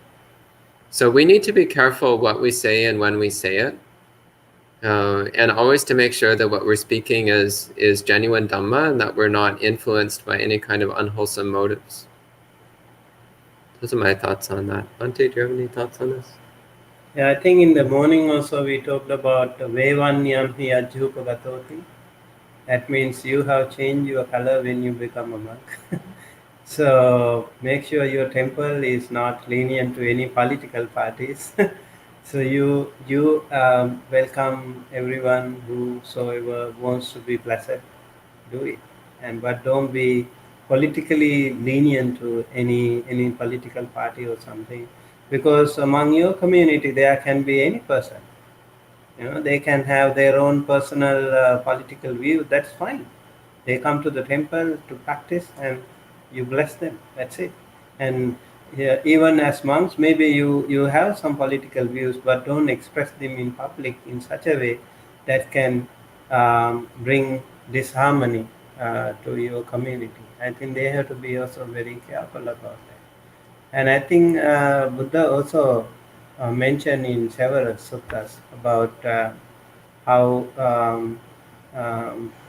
So we need to be careful what we say and when we say it. And always to make sure that what we're speaking is genuine Dhamma and that we're not influenced by any kind of unwholesome motives. Those are my thoughts on that. Bhante, do you have any thoughts on this? Yeah, I think in the morning also we talked about Vevanyam hi ajhupagatoti. That means you have changed your color when you become a monk. So make sure your temple is not lenient to any political parties. So you welcome everyone whosoever wants to be blessed, do it, and but don't be politically lenient to any political party or something, because among your community there can be any person. They can have their own personal political view. That's fine. They come to the temple to practice, and you bless them. That's it. And yeah, even as monks, maybe you have some political views, but don't express them in public in such a way that can bring disharmony to your community. I think they have to be also very careful about that. And I think Buddha also mentioned in several suttas about how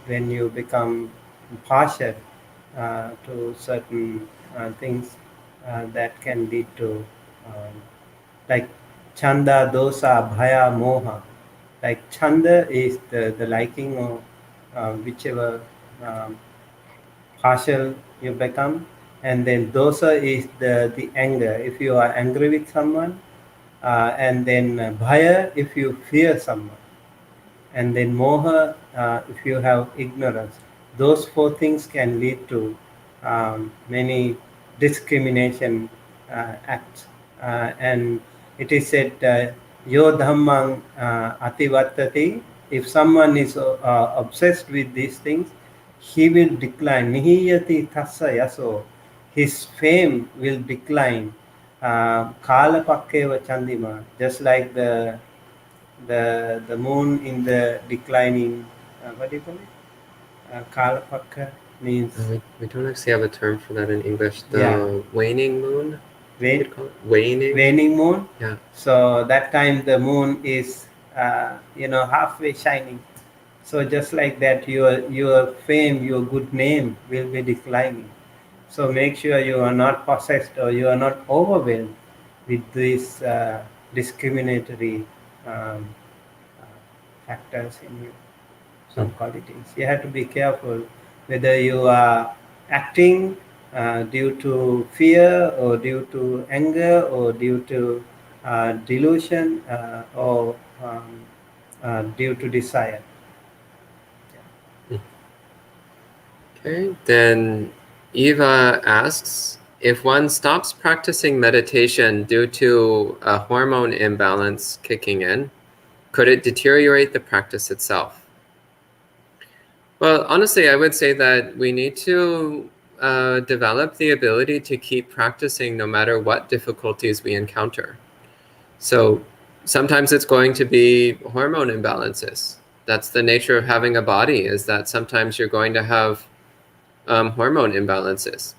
when you become partial to certain things that can lead to like chanda, dosa, bhaya, moha. Like chanda is the liking of whichever um, partial you become, and then dosa is the anger. If you are angry with someone, and then bhaya if you fear someone, and then moha if you have ignorance. Those four things can lead to many discrimination acts. And it is said, yo dhammang ativattati If someone is obsessed with these things, he will decline. Nihiyati tassa yaso. His fame will decline. Kala pakkeva chandima. Just like the moon in the declining. What do you call it? Kala pakka means. We don't actually have a term for that in English. The Yeah. waning moon. Wane, You'd call it waning. waning moon. Yeah. So that time the moon is halfway shining. So just like that, your fame, your good name will be declining. So make sure you are not possessed or you are not overwhelmed with these discriminatory um, factors in you, some qualities. You have to be careful whether you are acting due to fear or due to anger or due to delusion or due to desire. Okay, then Eva asks, if one stops practicing meditation due to a hormone imbalance kicking in, could it deteriorate the practice itself? Well, honestly, I would say that we need to develop the ability to keep practicing no matter what difficulties we encounter. So sometimes it's going to be hormone imbalances. That's the nature of having a body, is that sometimes you're going to have hormone imbalances.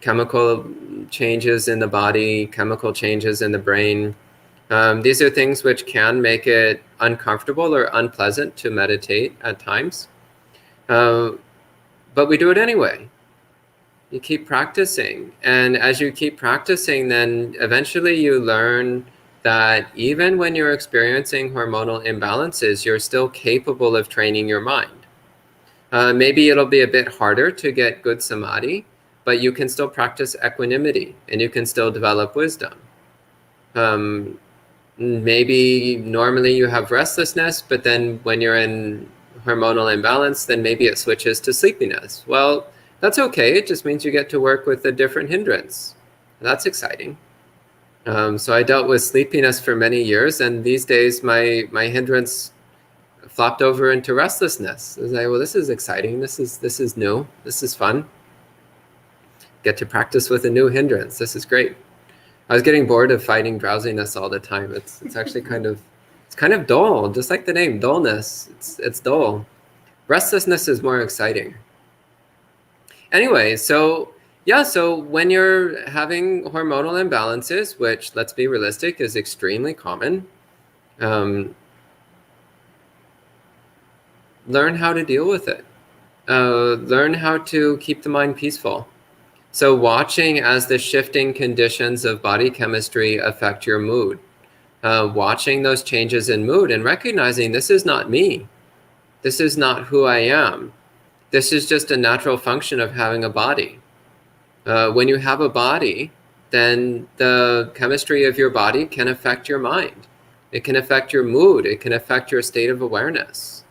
Chemical changes in the body, chemical changes in the brain. These are things which can make it uncomfortable or unpleasant to meditate at times. But we do it anyway. You keep practicing. And as you keep practicing, then eventually you learn that even when you're experiencing hormonal imbalances, you're still capable of training your mind. Maybe it'll be a bit harder to get good samadhi, but you can still practice equanimity and you can still develop wisdom. Maybe normally you have restlessness, but then when you're in hormonal imbalance, then maybe it switches to sleepiness. Well, that's okay. It just means you get to work with a different hindrance. That's exciting. So I dealt with sleepiness for many years, and these days my hindrance flopped over into restlessness. I was like, well, this is exciting. This is new. This is fun. Get to practice with a new hindrance. This is great. I was getting bored of fighting drowsiness all the time. It's actually kind of dull, just like the name, dullness. It's dull. Restlessness is more exciting. Anyway, so when you're having hormonal imbalances, which, let's be realistic, is extremely common, learn how to deal with it. Learn how to keep the mind peaceful. So watching as the shifting conditions of body chemistry affect your mood. Watching those changes in mood and recognizing this is not me. This is not who I am. This is just a natural function of having a body. When you have a body, then the chemistry of your body can affect your mind. It can affect your mood. It can affect your state of awareness,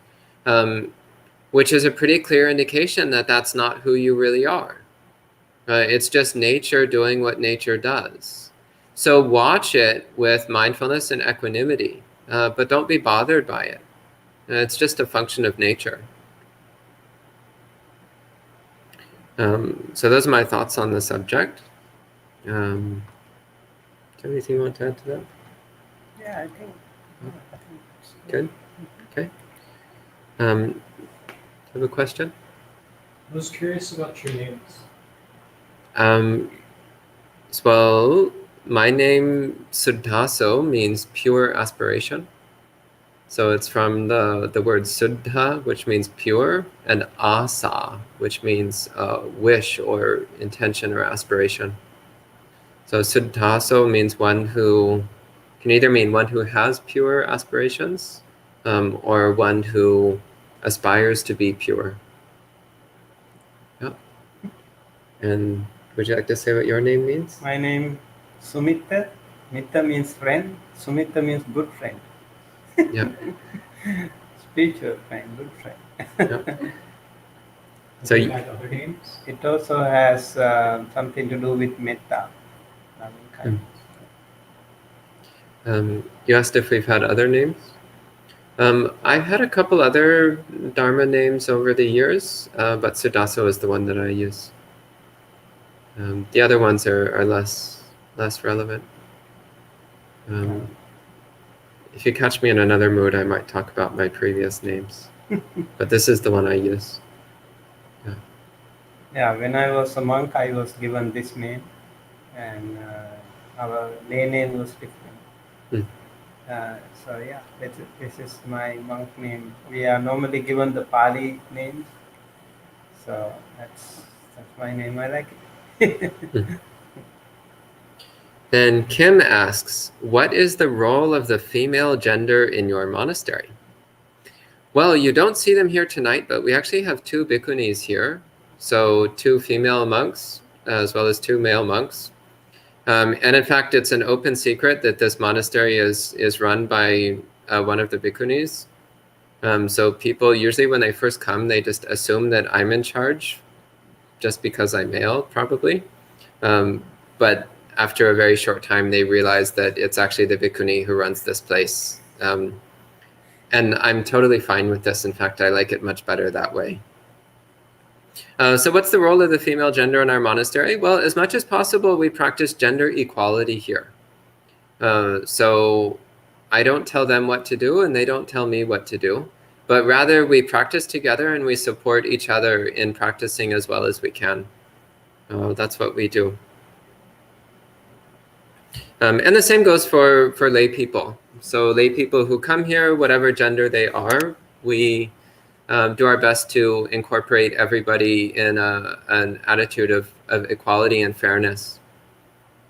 which is a pretty clear indication that that's not who you really are. It's just nature doing what nature does. So watch it with mindfulness and equanimity, but don't be bothered by it. It's just a function of nature. So those are my thoughts on the subject. Do you have anything you want to add to that? Yeah, I think. Good. Okay. Have a question? I was curious about your names. Well, my name Suddhaso means pure aspiration. So it's from the word Suddha, which means pure, and asa, which means wish or intention or aspiration. So Suddhaso means one who can either mean one who has pure aspirations or one who aspires to be pure. Yeah. And would you like to say what your name means? My name Sumitta. Mitta means friend. Sumitta means good friend. Yeah. Spiritual friend, good friend. Yeah. So you had other names? It also has something to do with metta, loving kindness. You asked if we've had other names. I've had a couple other Dharma names over the years, but Sudaso is the one that I use. The other ones are less relevant. If you catch me in another mood, I might talk about my previous names. But this is the one I use. Yeah, when I was a monk, I was given this name, and our lay name was different. So yeah, this is my monk name. We are normally given the Pali names, so that's my name. I like it. Then Kim asks, what is the role of the female gender in your monastery? Well, you don't see them here tonight, but we actually have 2 bhikkhunis here. So 2 female monks, as well as 2 male monks. And in fact, it's an open secret that this monastery is run by one of the bhikkhunis. So people, usually when they first come, they just assume that I'm in charge, just because I'm male, probably. But after a very short time, they realize that it's actually the bhikkhuni who runs this place. And I'm totally fine with this. In fact, I like it much better that way. So what's the role of the female gender in our monastery? Well, as much as possible, we practice gender equality here. So I don't tell them what to do, and they don't tell me what to do. But rather, we practice together, and we support each other in practicing as well as we can. That's what we do. And the same goes for lay people. So lay people who come here, whatever gender they are, we do our best to incorporate everybody in an attitude of equality and fairness,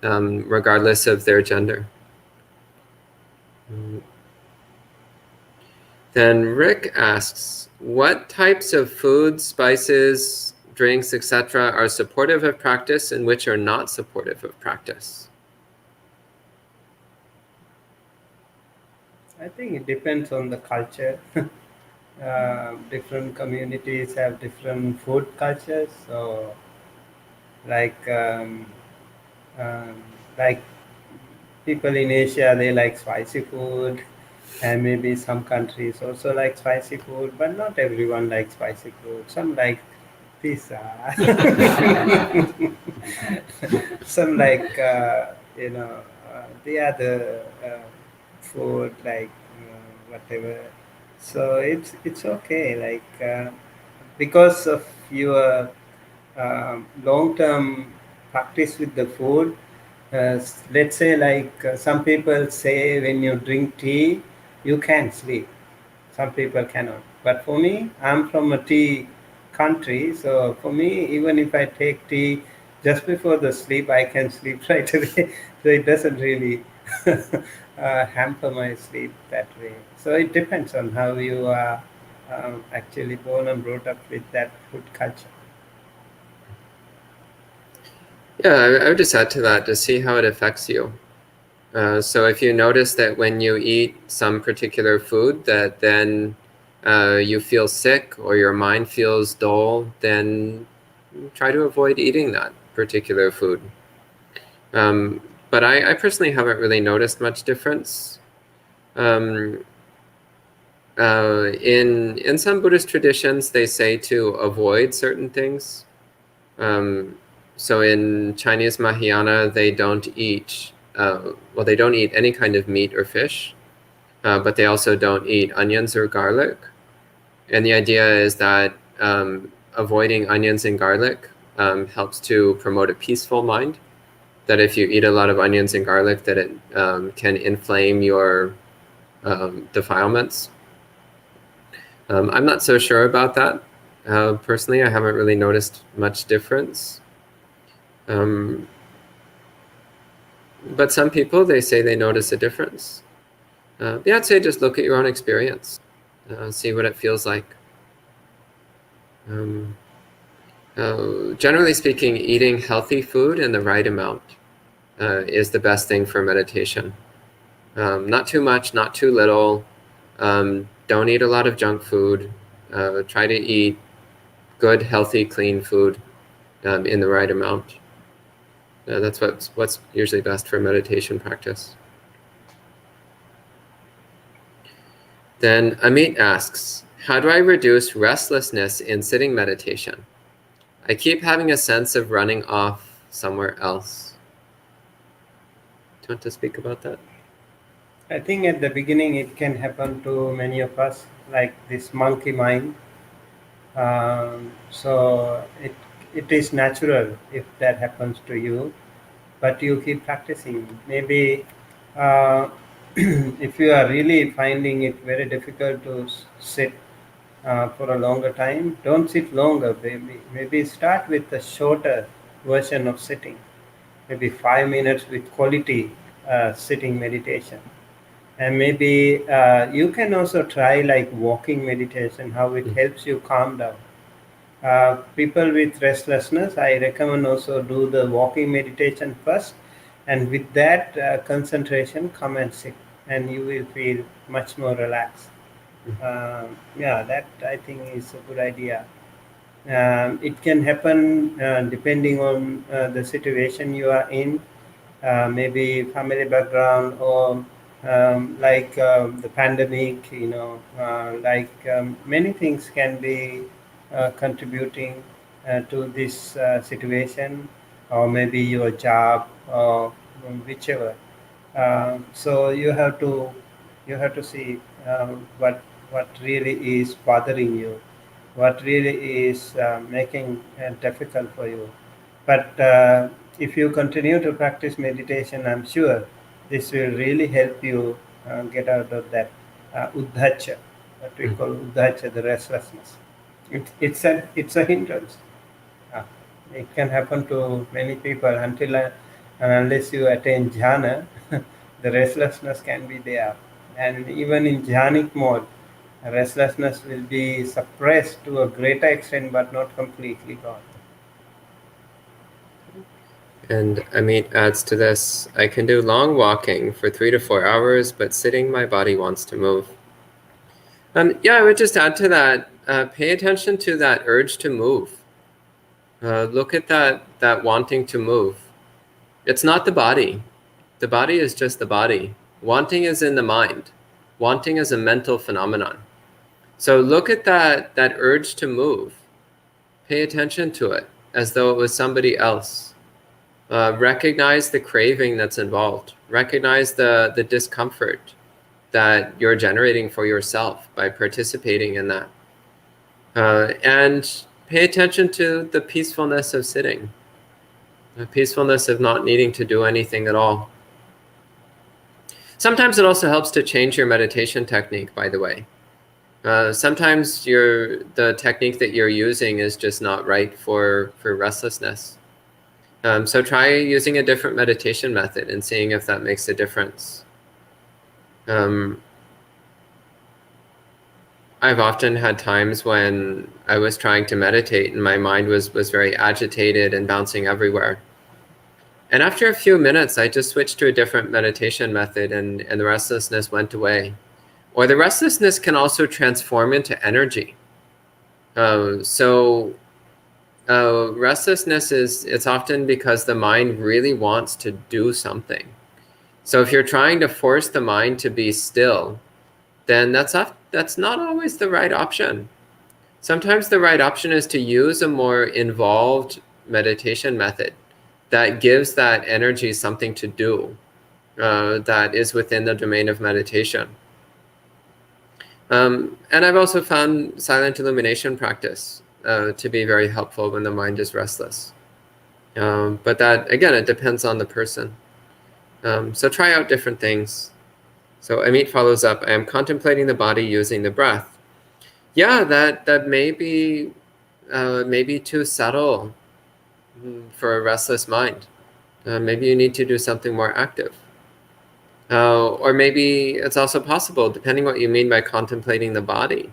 regardless of their gender. Then Rick asks, what types of foods, spices, drinks, etc. are supportive of practice and which are not supportive of practice? I think it depends on the culture. Different communities have different food cultures. So, like people in Asia, they like spicy food, and maybe some countries also like spicy food, but not everyone likes spicy food. Some like pizza, some like the other food like whatever. So it's okay, like because of your long-term practice with the food. Let's say like some people say when you drink tea, you can sleep. Some people cannot. But for me, I'm from a tea country, so for me, even if I take tea just before the sleep, I can sleep right away. So it doesn't really hamper my sleep that way. So it depends on how you are actually born and brought up with that food culture. Yeah, I would just add to that to see how it affects you. So if you notice that when you eat some particular food that then you feel sick or your mind feels dull, then try to avoid eating that particular food. But I personally haven't really noticed much difference. In some Buddhist traditions, they say to avoid certain things. So in Chinese Mahayana, they don't eat they don't eat any kind of meat or fish, but they also don't eat onions or garlic. And the idea is that avoiding onions and garlic helps to promote a peaceful mind. That if you eat a lot of onions and garlic, that it can inflame your defilements. I'm not so sure about that. Personally, I haven't really noticed much difference. But some people, they say they notice a difference. Yeah, I'd say just look at your own experience, see what it feels like. Generally speaking, eating healthy food in the right amount is the best thing for meditation. Not too much, not too little. Don't eat a lot of junk food. Try to eat good, healthy, clean food in the right amount. That's what's usually best for meditation practice. Then Amit asks, how do I reduce restlessness in sitting meditation? I keep having a sense of running off somewhere else. Do you want to speak about that? I think at the beginning it can happen to many of us, like this monkey mind. So it is natural if that happens to you, but you keep practicing. Maybe if you are really finding it very difficult to sit for a longer time, don't sit longer. Maybe start with a shorter version of sitting, maybe 5 minutes with quality sitting meditation. And maybe you can also try like walking meditation, how it helps you calm down. People with restlessness, I recommend also do the walking meditation first, and with that concentration, come and sit, and you will feel much more relaxed. Yeah, that I think is a good idea. It can happen depending on the situation you are in, maybe family background or like the pandemic, like many things can be contributing to this situation, or maybe your job or whichever. So you have to see what really is bothering you, what really is making it difficult for you. But if you continue to practice meditation, I'm sure this will really help you get out of that uddhacha, what we call uddhacha, the restlessness. It's a hindrance. Uh, it can happen to many people until and unless you attain jhana, the restlessness can be there. And even in jhanic mode, restlessness will be suppressed to a greater extent but not completely gone. And Amit adds to this, I can do long walking for 3 to 4 hours, but sitting, my body wants to move. Yeah, I would just add to that, pay attention to that urge to move. Look at that wanting to move. It's not the body. The body is just the body. Wanting is in the mind. Wanting is a mental phenomenon. So look at that urge to move. Pay attention to it as though it was somebody else. Recognize the craving that's involved. Recognize the discomfort that you're generating for yourself by participating in that. And pay attention to the peacefulness of sitting, the peacefulness of not needing to do anything at all. Sometimes it also helps to change your meditation technique, by the way. Sometimes the technique that you're using is just not right for restlessness. So try using a different meditation method and seeing if that makes a difference. I've often had times when I was trying to meditate and my mind was very agitated and bouncing everywhere. And after a few minutes, I just switched to a different meditation method and the restlessness went away. Or the restlessness can also transform into energy. Restlessness it's often because the mind really wants to do something. So if you're trying to force the mind to be still, then that's not always the right option. Sometimes the right option is to use a more involved meditation method that gives that energy something to do that is within the domain of meditation. And I've also found silent illumination practice to be very helpful when the mind is restless. But that, again, it depends on the person. So try out different things. So Amit follows up, I am contemplating the body using the breath. Yeah, that may be too subtle for a restless mind. Maybe you need to do something more active. Or maybe it's also possible, depending what you mean by contemplating the body.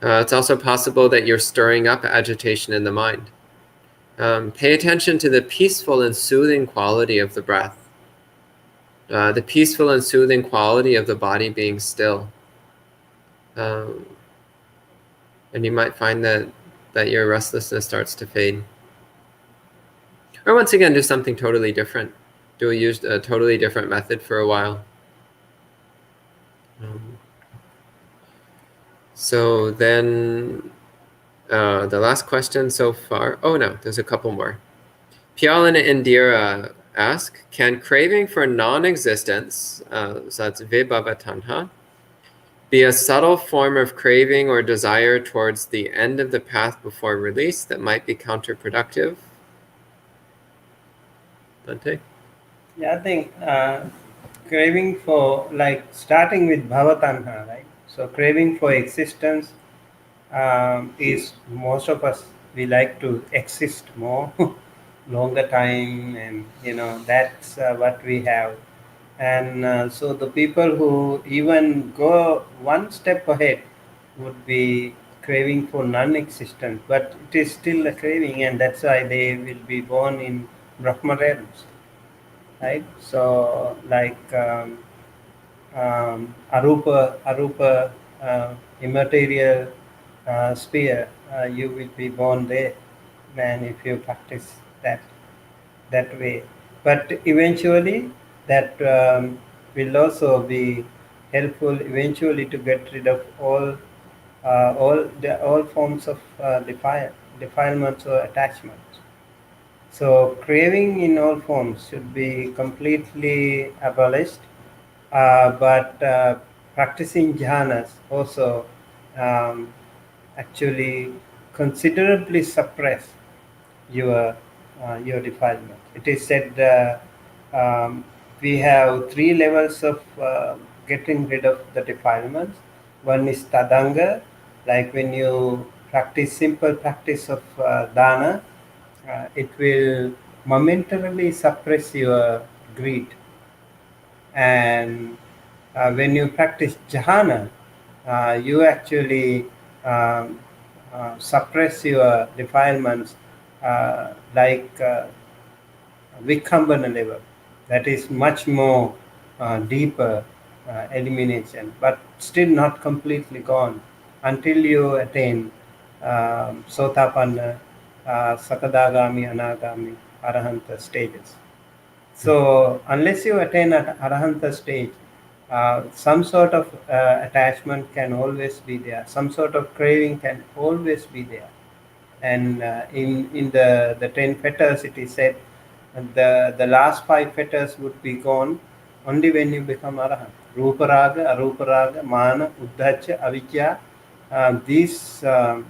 It's also possible that you're stirring up agitation in the mind. Pay attention to the peaceful and soothing quality of the breath. The peaceful and soothing quality of the body being still. And you might find that your restlessness starts to fade. Or once again, do something totally different. Use a totally different method for a while. So then the last question so far. Oh no, there's a couple more. Pial and Indira ask, can craving for non-existence, so that's vibhava tanha, be a subtle form of craving or desire towards the end of the path before release that might be counterproductive? Bhante? Yeah, I think craving for, like, starting with bhavatanha, right? So craving for existence is, most of us, we like to exist more, longer time, and that's what we have. And so the people who even go one step ahead would be craving for non-existence, but it is still a craving, and that's why they will be born in Brahma realms, right? So like arupa immaterial sphere, you will be born there, and if you practice that way, but eventually that will also be helpful eventually to get rid of all forms of defilements or attachments. So craving in all forms should be completely abolished, but practicing jhanas also um, actually considerably suppress your defilement. It is said we have three levels of getting rid of the defilements. One is tadanga, like when you practice simple practice of dana, it will momentarily suppress your greed. And when you practice jhana, you actually suppress your defilements, like vikambana level. That is much more deeper elimination, but still not completely gone until you attain sotapanna, sakadagami, anagami, arahanta stages. So unless you attain at arahanta stage, some sort of attachment can always be there. Some sort of craving can always be there. And in the 10 fetters, it is said the last 5 fetters would be gone only when you become arahant. Ruparaga, aruparaga, mana, uddhacha, avidya. These are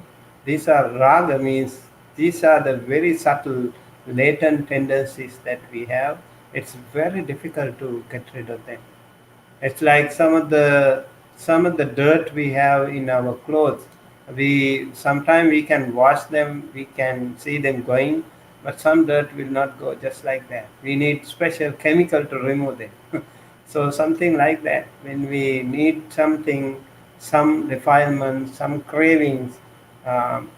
raga, means these are the very subtle latent tendencies that we have. It's very difficult to get rid of them. It's like some of the dirt we have in our clothes. We sometimes we can wash them, we can see them going, but some dirt will not go just like that. We need special chemical to remove them. So something like that. When we need something, some defilement, some cravings,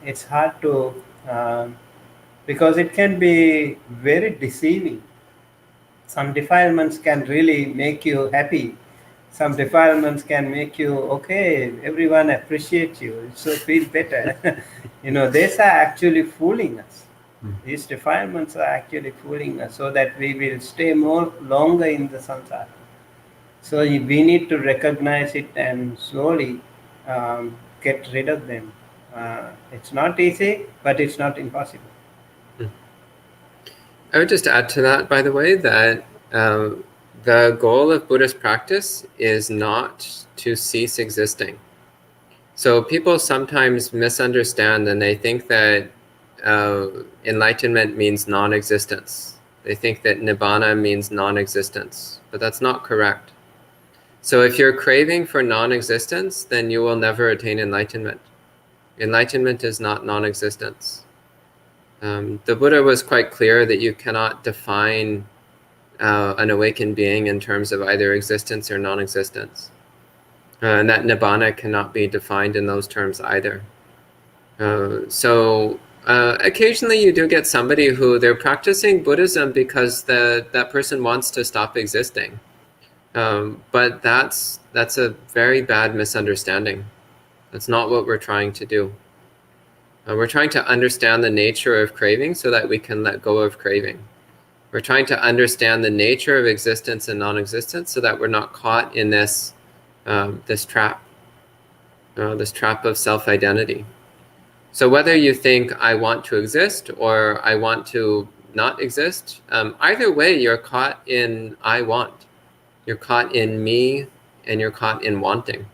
it's hard to, because it can be very deceiving. Some defilements can really make you happy. Some defilements can make you okay, everyone appreciates you, so feel better. These are actually fooling us. These defilements are actually fooling us so that we will stay more longer in the samsara. So we need to recognize it and slowly get rid of them. It's not easy, but it's not impossible. I would just add to that, by the way, that the goal of Buddhist practice is not to cease existing. So people sometimes misunderstand and they think that enlightenment means non-existence. They think that nibbana means non-existence, but that's not correct. So if you're craving for non-existence, then you will never attain enlightenment. Enlightenment is not non-existence. The Buddha was quite clear that you cannot define an awakened being in terms of either existence or non-existence. And that nibbana cannot be defined in those terms either. So occasionally you do get somebody who they're practicing Buddhism because that person wants to stop existing. But that's a very bad misunderstanding. That's not what we're trying to do. We're trying to understand the nature of craving so that we can let go of craving. We're trying to understand the nature of existence and non-existence so that we're not caught in this trap. this trap of self-identity. So whether you think I want to exist or I want to not exist, either way, you're caught in I want. You're caught in me and you're caught in wanting.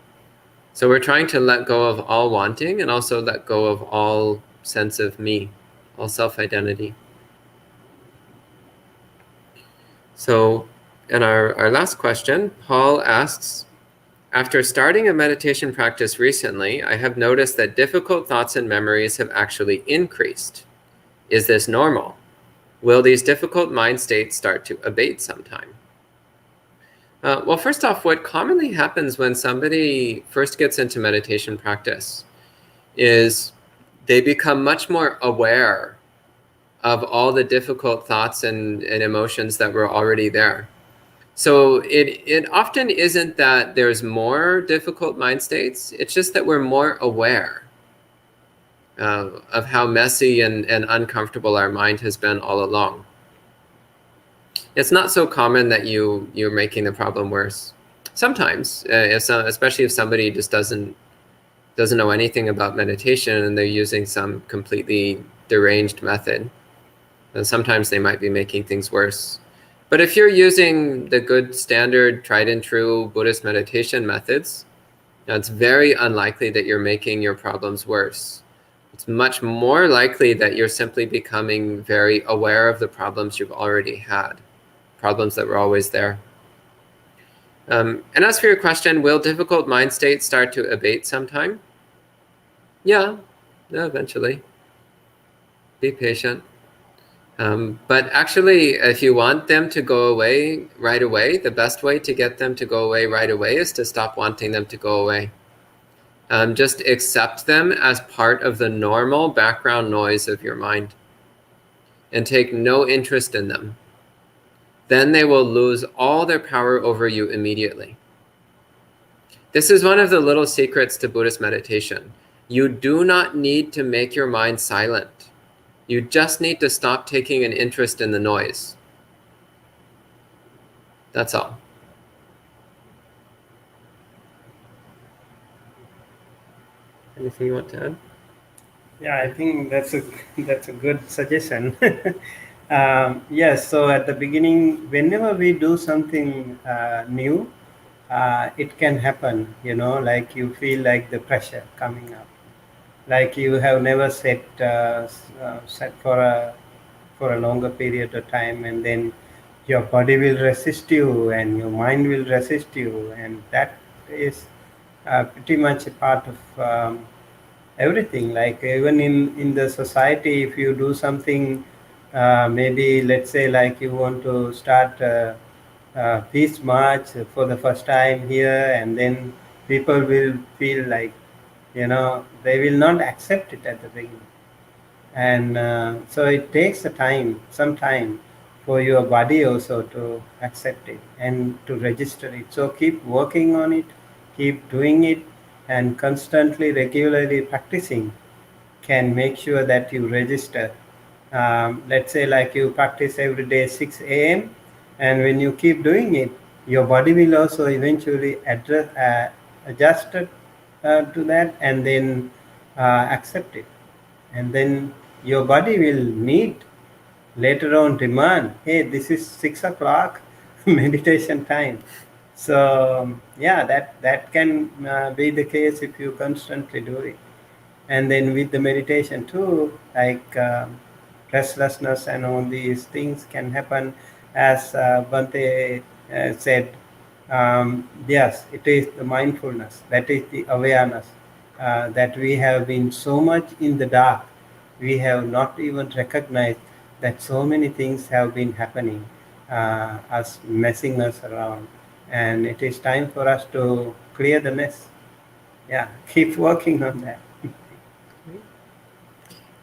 So we're trying to let go of all wanting and also let go of all sense of me, all self-identity. So in our last question, Paul asks, after starting a meditation practice recently, I have noticed that difficult thoughts and memories have actually increased. Is this normal? Will these difficult mind states start to abate sometime? Well, first off, what commonly happens when somebody first gets into meditation practice is they become much more aware of all the difficult thoughts and emotions that were already there. So it often isn't that there's more difficult mind states, it's just that we're more aware of how messy and uncomfortable our mind has been all along. It's not so common that you're making the problem worse. Sometimes, especially if somebody just doesn't know anything about meditation and they're using some completely deranged method, then sometimes they might be making things worse. But if you're using the good standard tried and true Buddhist meditation methods, it's very unlikely that you're making your problems worse. It's much more likely that you're simply becoming very aware of the problems you've already had, problems that were always there. And as for your question, will difficult mind states start to abate sometime? Yeah, eventually. Be patient. But actually, if you want them to go away right away, the best way to get them to go away right away is to stop wanting them to go away. Just accept them as part of the normal background noise of your mind and take no interest in them. Then they will lose all their power over you immediately. This is one of the little secrets to Buddhist meditation. You do not need to make your mind silent. You just need to stop taking an interest in the noise. That's all. Anything you want to add? Yeah, I think that's a good suggestion. Yes, so at the beginning, whenever we do something new, it can happen, like you feel like the pressure coming up, like you have never set for a longer period of time, and then your body will resist you and your mind will resist you, and that is pretty much a part of everything. Like even in the society, if you do something, maybe let's say like you want to start a peace march for the first time here, and then people will feel like they will not accept it at the beginning, and so it takes some time for your body also to accept it and to register it. So keep working on it, keep doing it, and constantly regularly practicing can make sure that you register. Let's say like you practice every day 6 a.m., and when you keep doing it, your body will also eventually adjust to that, and then accept it, and then your body will need later on demand, hey, this is 6 o'clock meditation time. So yeah, that can be the case if you constantly do it. And then with the meditation too, like restlessness and all these things can happen, as Bante said. Yes, it is the mindfulness, that is the awareness, that we have been so much in the dark, we have not even recognized that so many things have been happening, us messing us around, and it is time for us to clear the mess. Yeah, keep working on that.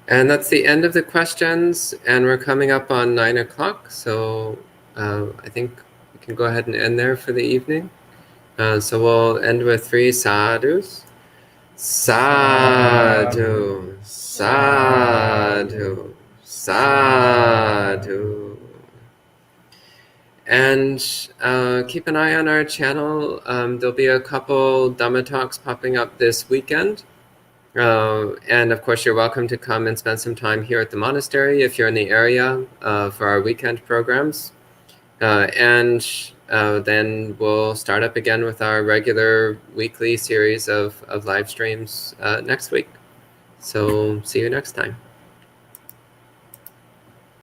And that's the end of the questions, and we're coming up on 9 o'clock, so I think we can go ahead and end there for the evening. So we'll end with 3 sadhus. Sadhu, sadhu, sadhu. And keep an eye on our channel. There'll be a couple Dhamma talks popping up this weekend. And of course, you're welcome to come and spend some time here at the monastery if you're in the area for our weekend programs. And then we'll start up again with our regular weekly series of live streams next week. So see you next time.